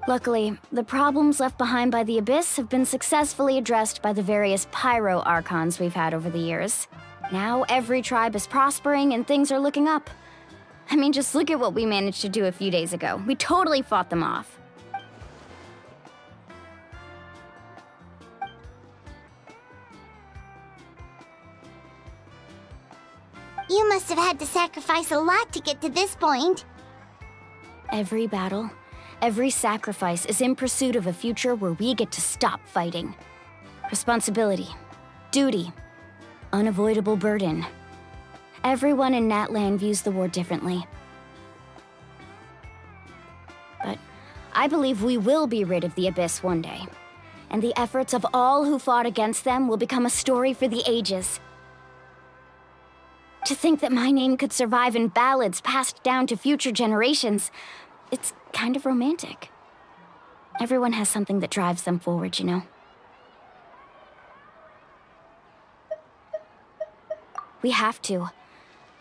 Luckily, the problems left behind by the Abyss have been successfully addressed by the various Pyro Archons we've had over the years. Now every tribe is prospering and things are looking up. I mean, just look at what we managed to do a few days ago. We totally fought them off. You must have had to sacrifice a lot to get to this point. Every battle, every sacrifice is in pursuit of a future where we get to stop fighting. Responsibility, duty, unavoidable burden. Everyone in Natlan views the war differently. But I believe we will be rid of the Abyss one day, and the efforts of all who fought against them will become a story for the ages. To think that my name could survive in ballads passed down to future generations, it's kind of romantic. Everyone has something that drives them forward, you know? We have to.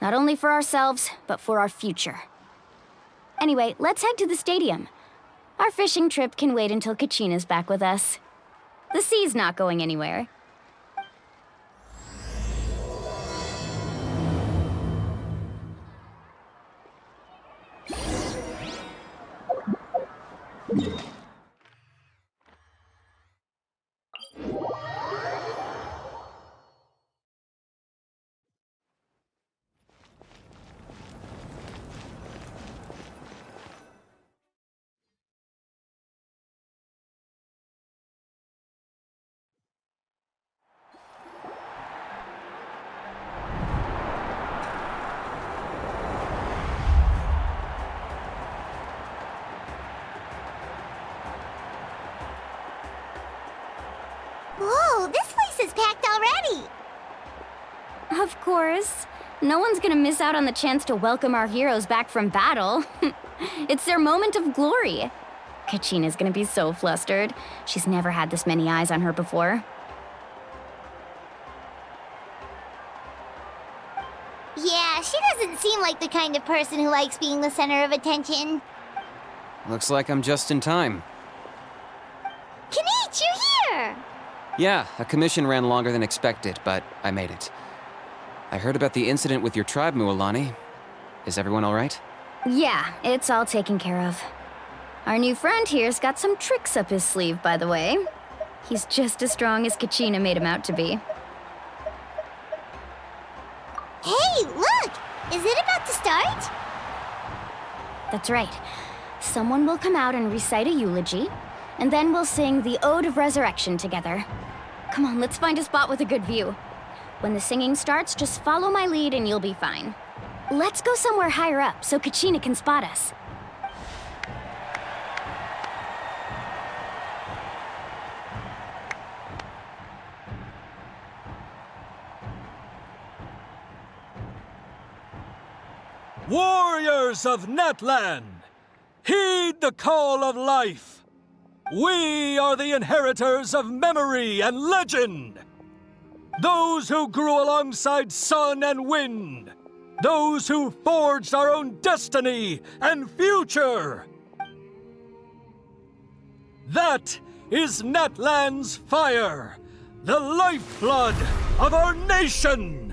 Not only for ourselves, but for our future. Anyway, let's head to the stadium. Our fishing trip can wait until Kachina's back with us. The sea's not going anywhere. Whoa, this place is packed already! Of course. No one's gonna miss out on the chance to welcome our heroes back from battle. It's their moment of glory. Kachina's gonna be so flustered. She's never had this many eyes on her before. Yeah, she doesn't seem like the kind of person who likes being the center of attention. Looks like I'm just in time. Kanich, you're here! Yeah, a commission ran longer than expected, but I made it. I heard about the incident with your tribe, Mualani. Is everyone all right? Yeah, it's all taken care of. Our new friend here's got some tricks up his sleeve, by the way. He's just as strong as Kachina made him out to be. Hey, look! Is it about to start? That's right. Someone will come out and recite a eulogy, and then we'll sing the Ode of Resurrection together. Come on, let's find a spot with a good view. When the singing starts, just follow my lead and you'll be fine. Let's go somewhere higher up so Kachina can spot us. Warriors of Natlan, heed the call of life. We are the inheritors of memory and legend. Those who grew alongside sun and wind. Those who forged our own destiny and future. That is Natlan's fire, the lifeblood of our nation.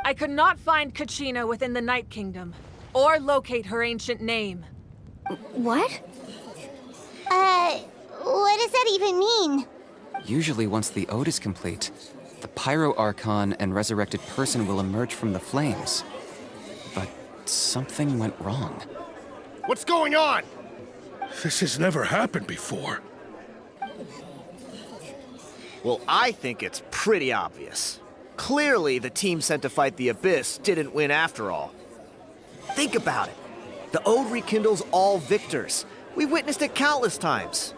I could not find Kachina within the Night Kingdom, or locate her ancient name. What? What does that even mean? Usually once the ode is complete, the Pyro Archon and resurrected person will emerge from the flames. But something went wrong. What's going on? This has never happened before. Well, I think it's pretty obvious. Clearly, the team sent to fight the Abyss didn't win after all. Think about it. The Ode rekindles all victors. We witnessed it countless times.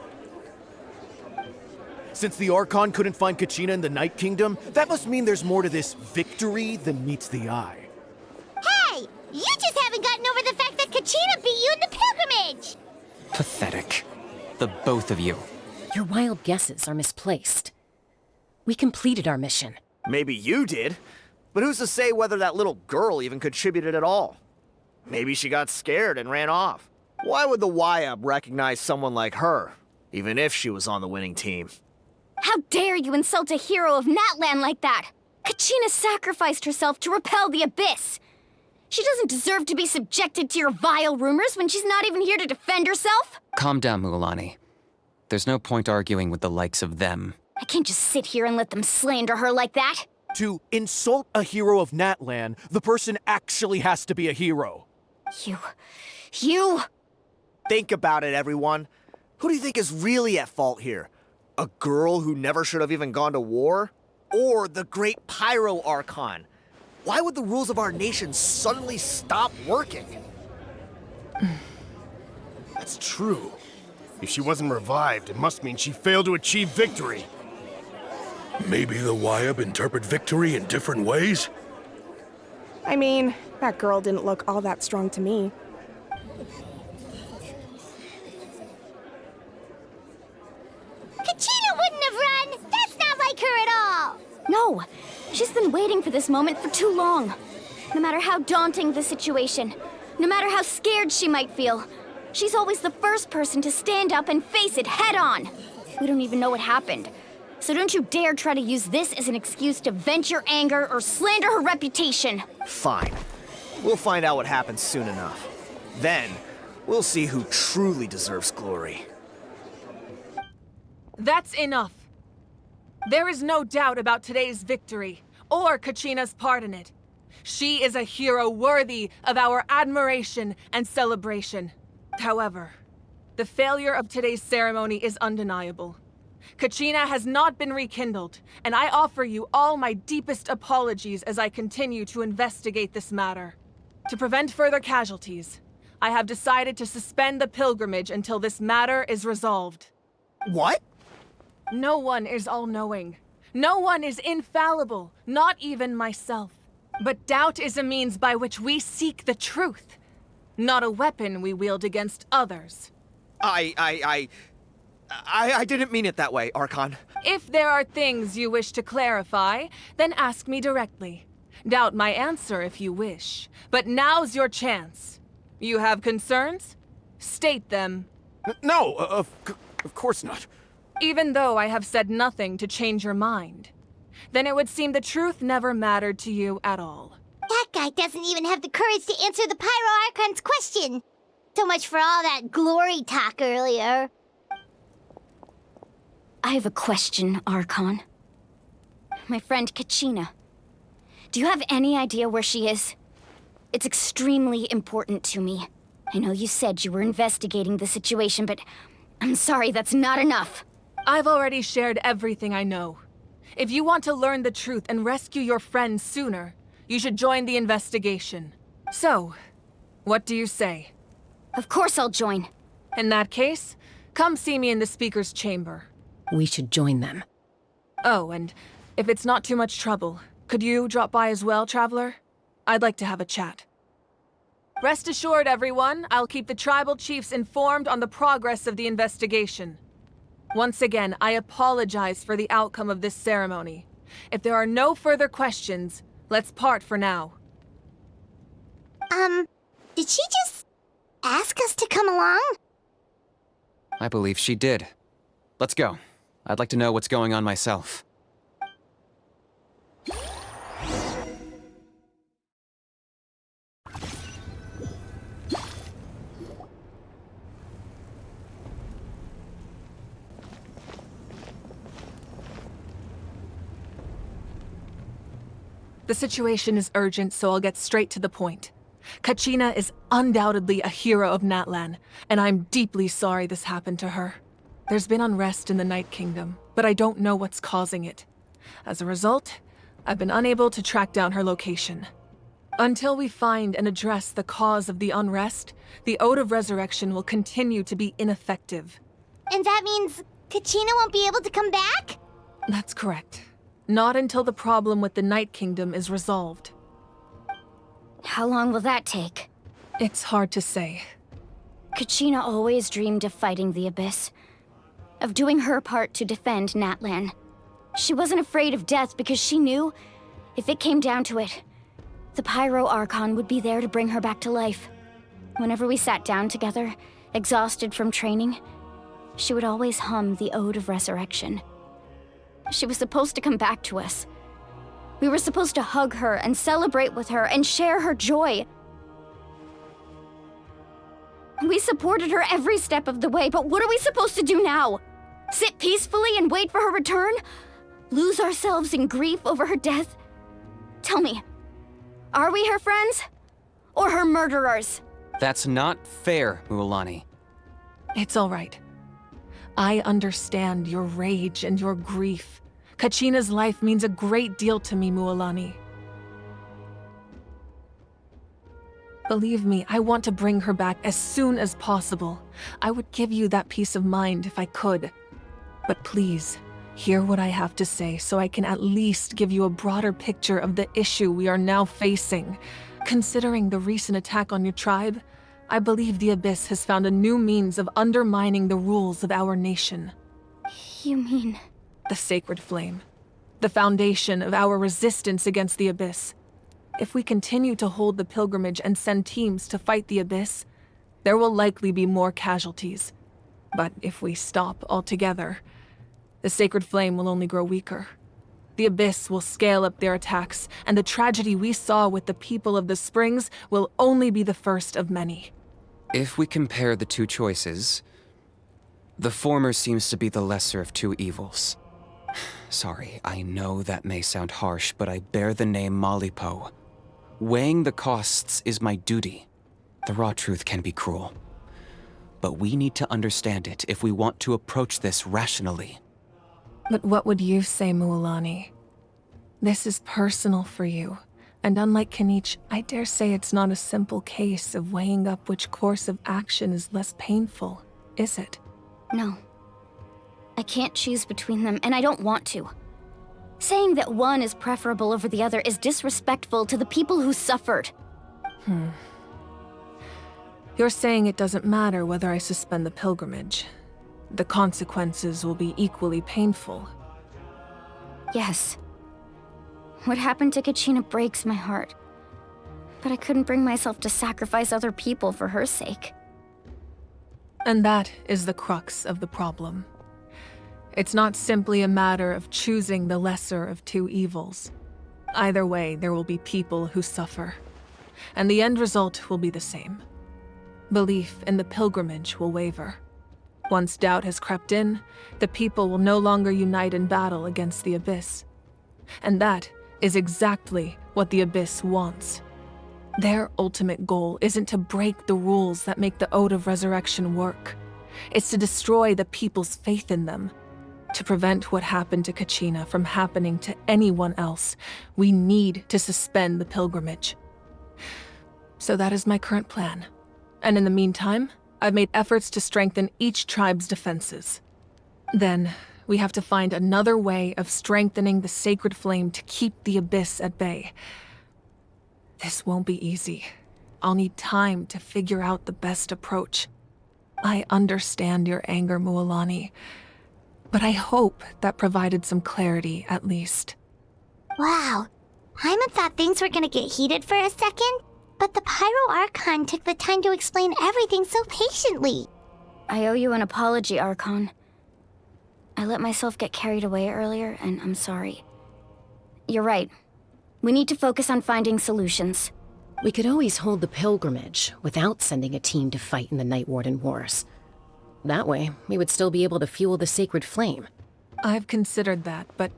Since the Archon couldn't find Kachina in the Night Kingdom, that must mean there's more to this victory than meets the eye. Hey! You just haven't gotten over the fact that Kachina beat you in the pilgrimage! Pathetic. The both of you. Your wild guesses are misplaced. We completed our mission. Maybe you did, but who's to say whether that little girl even contributed at all? Maybe she got scared and ran off. Why would the YAB recognize someone like her, even if she was on the winning team? How dare you insult a hero of Natlan like that? Kachina sacrificed herself to repel the Abyss. She doesn't deserve to be subjected to your vile rumors when she's not even here to defend herself. Calm down, Mualani. There's no point arguing with the likes of them. I can't just sit here and let them slander her like that. To insult a hero of Natlan, the person actually has to be a hero. You... Think about it, everyone. Who do you think is really at fault here? A girl who never should have even gone to war? Or the great Pyro Archon? Why would the rules of our nation suddenly stop working? That's true. If she wasn't revived, it must mean she failed to achieve victory. Maybe the YAB interpret victory in different ways? I mean, that girl didn't look all that strong to me. Kachina wouldn't have run! That's not like her at all! No, she's been waiting for this moment for too long. No matter how daunting the situation, no matter how scared she might feel, she's always the first person to stand up and face it head on. We don't even know what happened. So don't you dare try to use this as an excuse to vent your anger or slander her reputation. Fine. We'll find out what happens soon enough. Then, we'll see who truly deserves glory. That's enough. There is no doubt about today's victory, or Kachina's part in it. She is a hero worthy of our admiration and celebration. However, the failure of today's ceremony is undeniable. Kachina has not been rekindled, and I offer you all my deepest apologies as I continue to investigate this matter. To prevent further casualties, I have decided to suspend the pilgrimage until this matter is resolved. What? No one is all-knowing. No one is infallible, not even myself. But doubt is a means by which we seek the truth, not a weapon we wield against others. I didn't mean it that way, Archon. If there are things you wish to clarify, then ask me directly. Doubt my answer if you wish. But now's your chance. You have concerns? State them. No, of course not. Even though I have said nothing to change your mind, then it would seem the truth never mattered to you at all. That guy doesn't even have the courage to answer the Pyro Archon's question. So much for all that glory talk earlier. I have a question, Archon. My friend Kachina. Do you have any idea where she is? It's extremely important to me. I know you said you were investigating the situation, but I'm sorry, that's not enough. I've already shared everything I know. If you want to learn the truth and rescue your friend sooner, you should join the investigation. So, what do you say? Of course I'll join. In that case, come see me in the speaker's chamber. We should join them. Oh, and if it's not too much trouble, could you drop by as well, Traveler? I'd like to have a chat. Rest assured, everyone, I'll keep the tribal chiefs informed on the progress of the investigation. Once again, I apologize for the outcome of this ceremony. If there are no further questions, let's part for now. Did she just ask us to come along? I believe she did. Let's go. I'd like to know what's going on myself. The situation is urgent, so I'll get straight to the point. Kachina is undoubtedly a hero of Natlan, and I'm deeply sorry this happened to her. There's been unrest in the Night Kingdom, but I don't know what's causing it. As a result, I've been unable to track down her location. Until we find and address the cause of the unrest, the Ode of Resurrection will continue to be ineffective. And that means Kachina won't be able to come back? That's correct. Not until the problem with the Night Kingdom is resolved. How long will that take? It's hard to say. Kachina always dreamed of fighting the Abyss, of doing her part to defend Natlan. She wasn't afraid of death because she knew, if it came down to it, the Pyro Archon would be there to bring her back to life. Whenever we sat down together, exhausted from training, she would always hum the Ode of Resurrection. She was supposed to come back to us. We were supposed to hug her and celebrate with her and share her joy. We supported her every step of the way, but what are we supposed to do now? Sit peacefully and wait for her return? Lose ourselves in grief over her death? Tell me, are we her friends? Or her murderers? That's not fair, Mualani. It's all right. I understand your rage and your grief. Kachina's life means a great deal to me, Mualani. Believe me, I want to bring her back as soon as possible. I would give you that peace of mind if I could. But please, hear what I have to say so I can at least give you a broader picture of the issue we are now facing. Considering the recent attack on your tribe, I believe the Abyss has found a new means of undermining the rules of our nation. You mean? The Sacred Flame. The foundation of our resistance against the Abyss. If we continue to hold the pilgrimage and send teams to fight the Abyss, there will likely be more casualties. But if we stop altogether, the Sacred Flame will only grow weaker. The Abyss will scale up their attacks, and the tragedy we saw with the people of the Springs will only be the first of many. If we compare the two choices, the former seems to be the lesser of two evils. Sorry, I know that may sound harsh, but I bear the name Malipo. Weighing the costs is my duty. The raw truth can be cruel. But we need to understand it if we want to approach this rationally. But what would you say, Mualani? This is personal for you. And unlike Kanich, I dare say it's not a simple case of weighing up which course of action is less painful, is it? No. I can't choose between them, and I don't want to. Saying that one is preferable over the other is disrespectful to the people who suffered. You're saying it doesn't matter whether I suspend the pilgrimage. The consequences will be equally painful. Yes. What happened to Kachina breaks my heart. But I couldn't bring myself to sacrifice other people for her sake. And that is the crux of the problem. It's not simply a matter of choosing the lesser of two evils. Either way, there will be people who suffer. And the end result will be the same. Belief in the pilgrimage will waver. Once doubt has crept in, the people will no longer unite in battle against the Abyss. And that is exactly what the Abyss wants. Their ultimate goal isn't to break the rules that make the Ode of Resurrection work. It's to destroy the people's faith in them. To prevent what happened to Kachina from happening to anyone else, we need to suspend the pilgrimage. So that is my current plan. And in the meantime, I've made efforts to strengthen each tribe's defenses. Then, we have to find another way of strengthening the Sacred Flame to keep the Abyss at bay. This won't be easy. I'll need time to figure out the best approach. I understand your anger, Mualani, but I hope that provided some clarity at least. Wow. Paimon thought things were gonna get heated for a second, but the Pyro Archon took the time to explain everything so patiently. I owe you an apology, Archon. I let myself get carried away earlier, and I'm sorry. You're right. We need to focus on finding solutions. We could always hold the pilgrimage without sending a team to fight in the Night Warden Wars. That way, we would still be able to fuel the Sacred Flame. I've considered that, but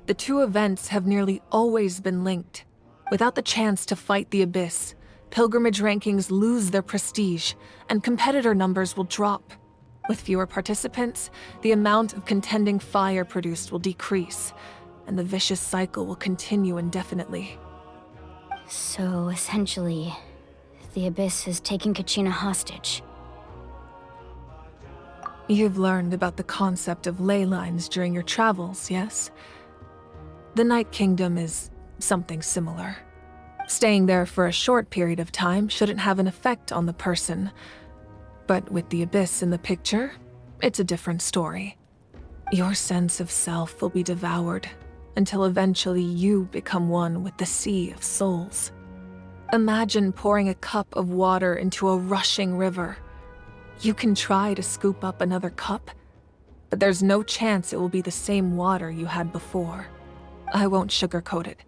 the two events have nearly always been linked. Without the chance to fight the Abyss, pilgrimage rankings lose their prestige, and competitor numbers will drop. With fewer participants, the amount of contending fire produced will decrease, and the vicious cycle will continue indefinitely. So, essentially, the Abyss has taken Kachina hostage. You've learned about the concept of ley lines during your travels, yes? The Night Kingdom is something similar. Staying there for a short period of time shouldn't have an effect on the person. But with the Abyss in the picture, it's a different story. Your sense of self will be devoured until eventually you become one with the sea of souls. Imagine pouring a cup of water into a rushing river. You can try to scoop up another cup, but there's no chance it will be the same water you had before. I won't sugarcoat it.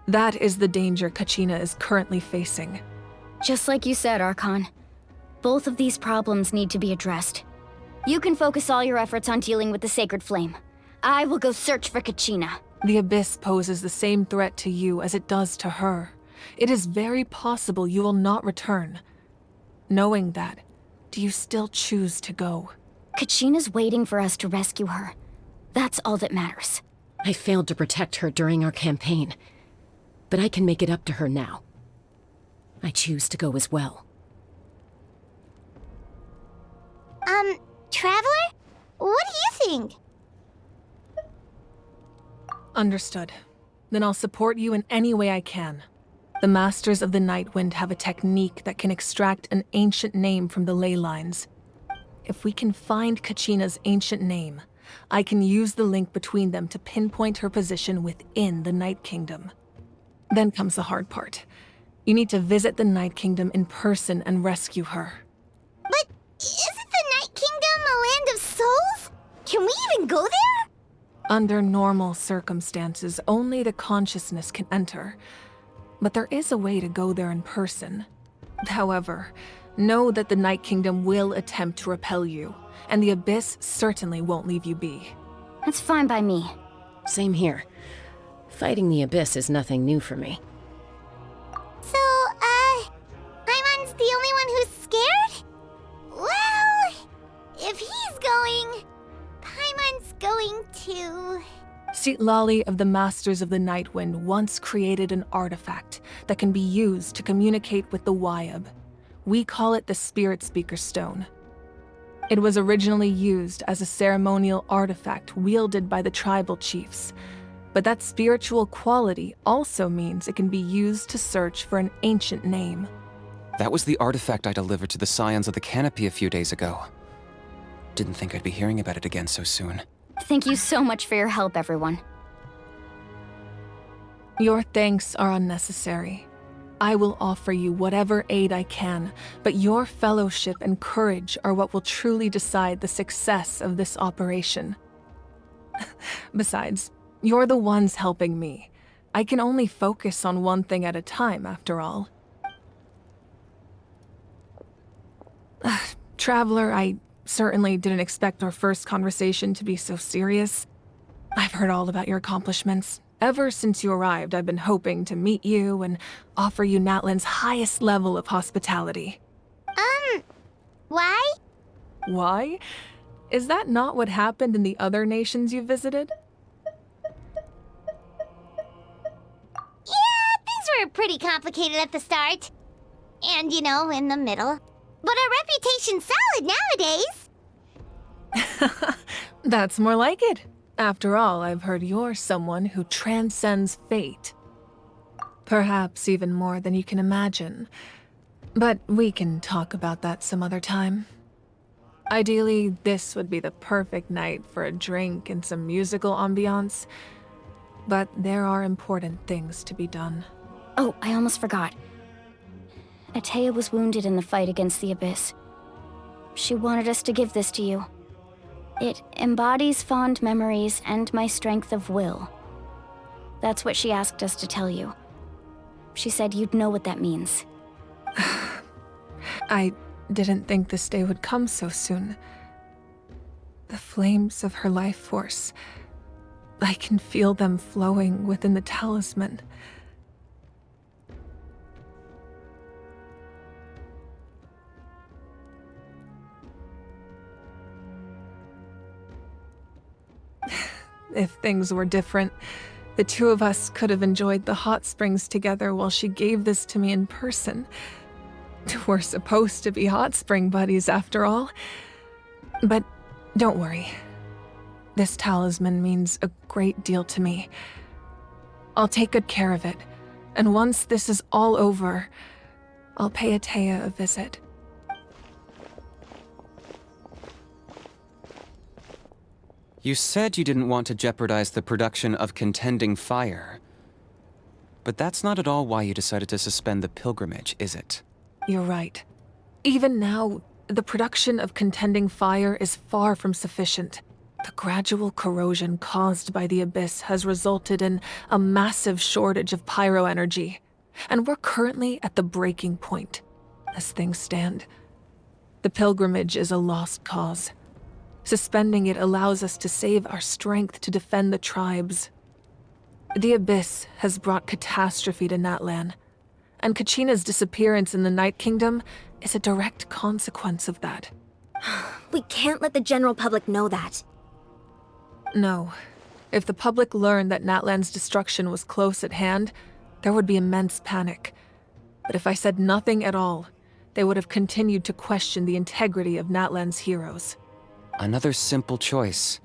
That is the danger Kachina is currently facing. Just like you said, Archon. Both of these problems need to be addressed. You can focus all your efforts on dealing with the Sacred Flame. I will go search for Kachina. The Abyss poses the same threat to you as it does to her. It is very possible you will not return. Knowing that, do you still choose to go? Kachina's waiting for us to rescue her. That's all that matters. I failed to protect her during our campaign, but I can make it up to her now. I choose to go as well. Traveler? What do you think? Understood. Then I'll support you in any way I can. The Masters of the Nightwind have a technique that can extract an ancient name from the ley lines. If we can find Kachina's ancient name, I can use the link between them to pinpoint her position within the Night Kingdom. Then comes the hard part. You need to visit the Night Kingdom in person and rescue her. But isn't the Night Kingdom a land of souls? Can we even go there? Under normal circumstances, only the consciousness can enter. But there is a way to go there in person. However, know that the Night Kingdom will attempt to repel you, and the Abyss certainly won't leave you be. That's fine by me. Same here. Fighting the Abyss is nothing new for me. So, Paimon's the only one who's scared? Well, if he's going, Paimon's going too. Citlali of the Masters of the Nightwind once created an artifact that can be used to communicate with the Wyab. We call it the Spirit Speaker Stone. It was originally used as a ceremonial artifact wielded by the tribal chiefs, but that spiritual quality also means it can be used to search for an ancient name. That was the artifact I delivered to the Scions of the Canopy a few days ago. Didn't think I'd be hearing about it again so soon. Thank you so much for your help, everyone. Your thanks are unnecessary. I will offer you whatever aid I can, but your fellowship and courage are what will truly decide the success of this operation. Besides, you're the ones helping me. I can only focus on one thing at a time, after all. Traveler, I certainly didn't expect our first conversation to be so serious. I've heard all about your accomplishments. Ever since you arrived, I've been hoping to meet you and offer you Natlan's highest level of hospitality. Why? Why? Is that not what happened in the other nations you visited? Yeah, things were pretty complicated at the start. And, in the middle. But our reputation's solid nowadays. That's more like it. After all, I've heard you're someone who transcends fate. Perhaps even more than you can imagine. But we can talk about that some other time. Ideally, this would be the perfect night for a drink and some musical ambiance. But there are important things to be done. Oh, I almost forgot. Atea was wounded in the fight against the Abyss. She wanted us to give this to you. It embodies fond memories and my strength of will. That's what she asked us to tell you. She said you'd know what that means. I didn't think this day would come so soon. The flames of her life force. I can feel them flowing within the talisman. If things were different, the two of us could have enjoyed the hot springs together while she gave this to me in person. We're supposed to be hot spring buddies after all. But Don't worry. This talisman means a great deal to me. I'll take good care of it, and once this is all over, I'll pay Atea a visit. You said you didn't want to jeopardize the production of Contending Fire. But that's not at all why you decided to suspend the pilgrimage, is it? You're right. Even now, the production of Contending Fire is far from sufficient. The gradual corrosion caused by the Abyss has resulted in a massive shortage of pyro energy, and we're currently at the breaking point. As things stand, the pilgrimage is a lost cause. Suspending it allows us to save our strength to defend the tribes. The Abyss has brought catastrophe to Natlan, and Kachina's disappearance in the Night Kingdom is a direct consequence of that. We can't let the general public know that. No. If the public learned that Natlan's destruction was close at hand, there would be immense panic. But if I said nothing at all, they would have continued to question the integrity of Natlan's heroes. Another simple choice.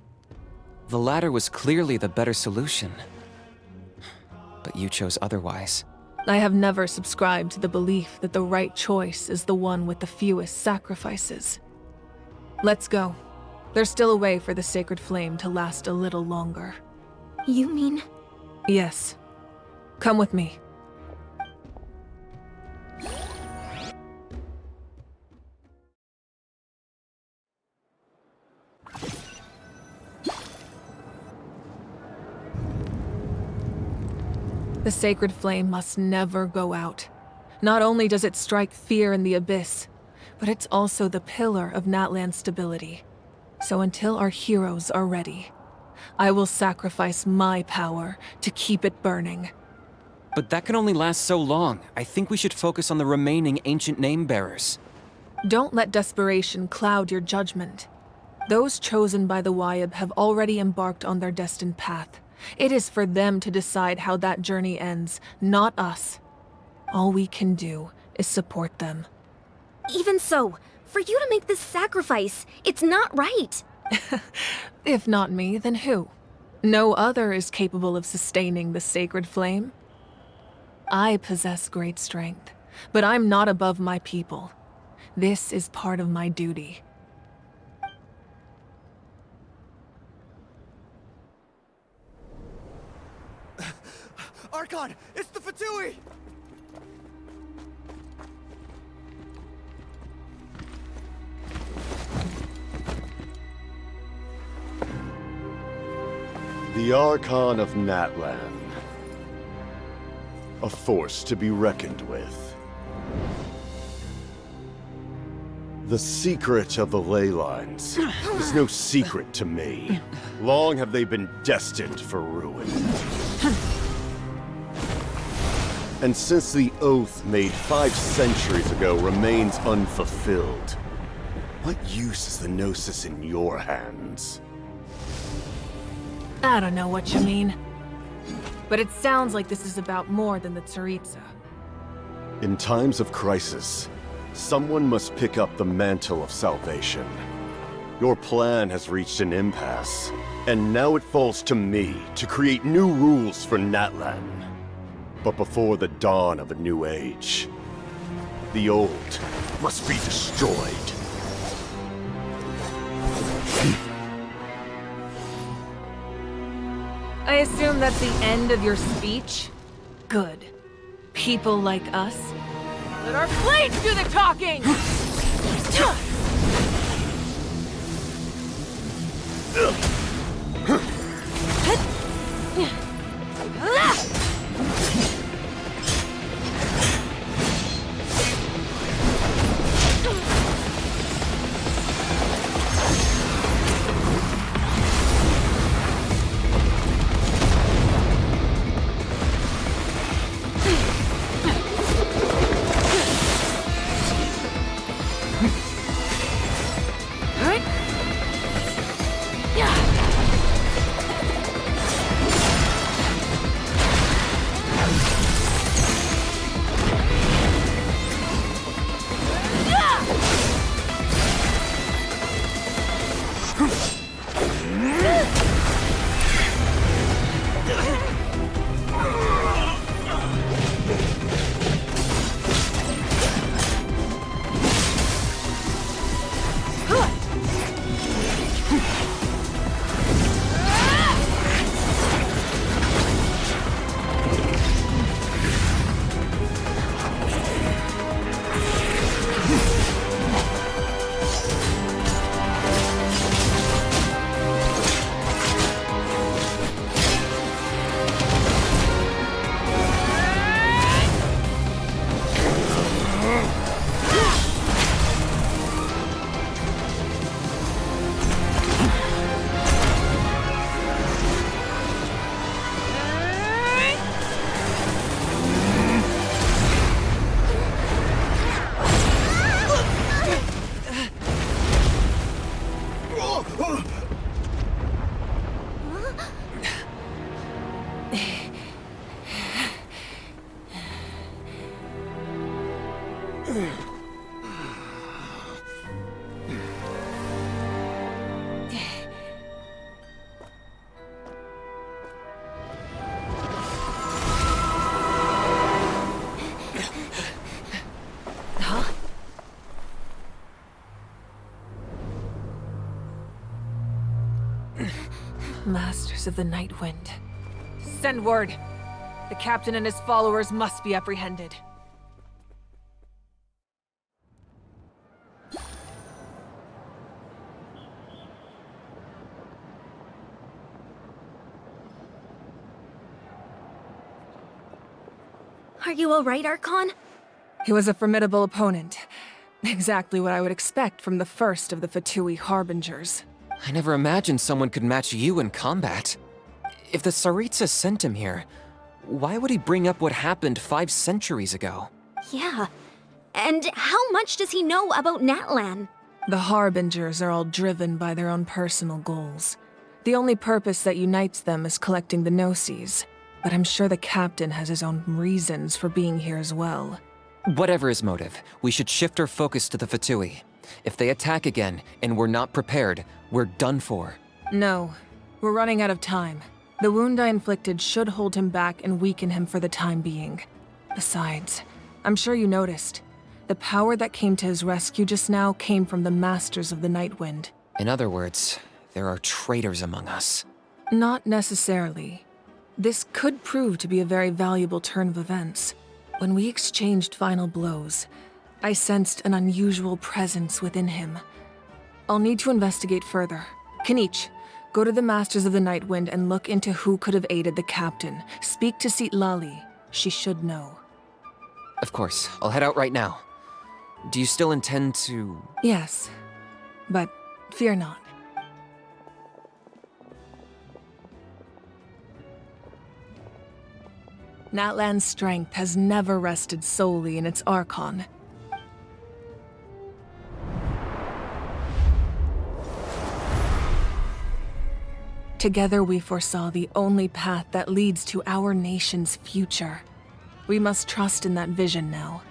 The latter was clearly the better solution. But you chose otherwise. I have never subscribed to the belief that the right choice is the one with the fewest sacrifices. Let's go. There's still a way for the sacred flame to last a little longer. You mean? Yes. Come with me. The sacred flame must never go out. Not only does it strike fear in the Abyss, but it's also the pillar of Natlan's stability. So until our heroes are ready, I will sacrifice my power to keep it burning. But that can only last so long. I think we should focus on the remaining ancient name-bearers. Don't let desperation cloud your judgment. Those chosen by the Wayab have already embarked on their destined path. It is for them to decide how that journey ends, not us. All we can do is support them. Even so, for you to make this sacrifice, it's not right. If not me, then who? No other is capable of sustaining the sacred flame. I possess great strength, but I'm not above my people. This is part of my duty. Archon, it's the Fatui! The Archon of Natlan. A force to be reckoned with. The secret of the ley lines is no secret to me. Long have they been destined for ruin. And since the oath made 5 centuries ago remains unfulfilled, what use is the Gnosis in your hands? I don't know what you mean. But it sounds like this is about more than the Tsaritsa. In times of crisis, someone must pick up the mantle of salvation. Your plan has reached an impasse, and now it falls to me to create new rules for Natlan. But before the dawn of a new age, the old must be destroyed. I assume that's the end of your speech? Good. People like us. Let our blades do the talking! Yeah. Masters of the Night Wind. Send word. The captain and his followers must be apprehended. Are you alright, Archon? He was a formidable opponent. Exactly what I would expect from the first of the Fatui Harbingers. I never imagined someone could match you in combat. If the Tsaritsa sent him here, why would he bring up what happened 5 centuries ago? Yeah. And how much does he know about Natlan? The Harbingers are all driven by their own personal goals. The only purpose that unites them is collecting the Gnosis. But I'm sure the captain has his own reasons for being here as well. Whatever his motive, we should shift our focus to the Fatui. If they attack again, and we're not prepared, we're done for. No. We're running out of time. The wound I inflicted should hold him back and weaken him for the time being. Besides, I'm sure you noticed. The power that came to his rescue just now came from the Masters of the Night Wind. In other words, there are traitors among us. Not necessarily. This could prove to be a very valuable turn of events. When we exchanged final blows, I sensed an unusual presence within him. I'll need to investigate further. Kanich, go to the Masters of the Night Wind and look into who could have aided the captain. Speak to Sitlali. She should know. Of course, I'll head out right now. Do you still intend to... Yes, but fear not. Natlan's strength has never rested solely in its Archon. Together we foresaw the only path that leads to our nation's future. We must trust in that vision now.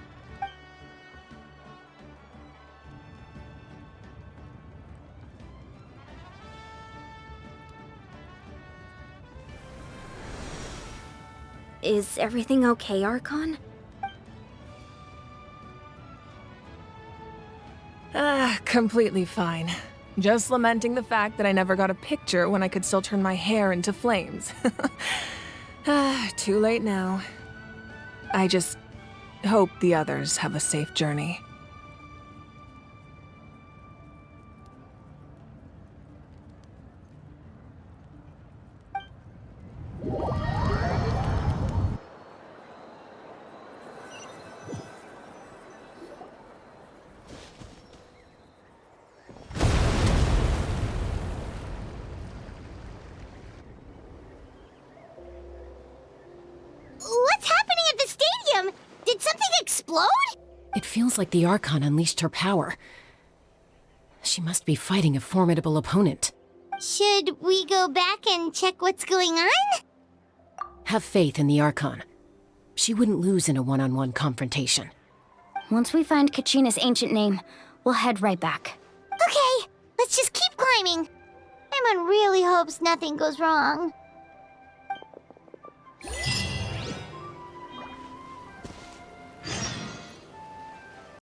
Is everything okay, Archon? Completely fine. Just lamenting the fact that I never got a picture when I could still turn my hair into flames. Too late now. I just hope the others have a safe journey. What's happening at the stadium? Did something explode? It feels like the Archon unleashed her power. She must be fighting a formidable opponent. Should we go back and check what's going on? Have faith in the Archon. She wouldn't lose in a one-on-one confrontation. Once we find Kachina's ancient name, we'll head right back. Okay, let's just keep climbing. timing. Paimon really hopes nothing goes wrong.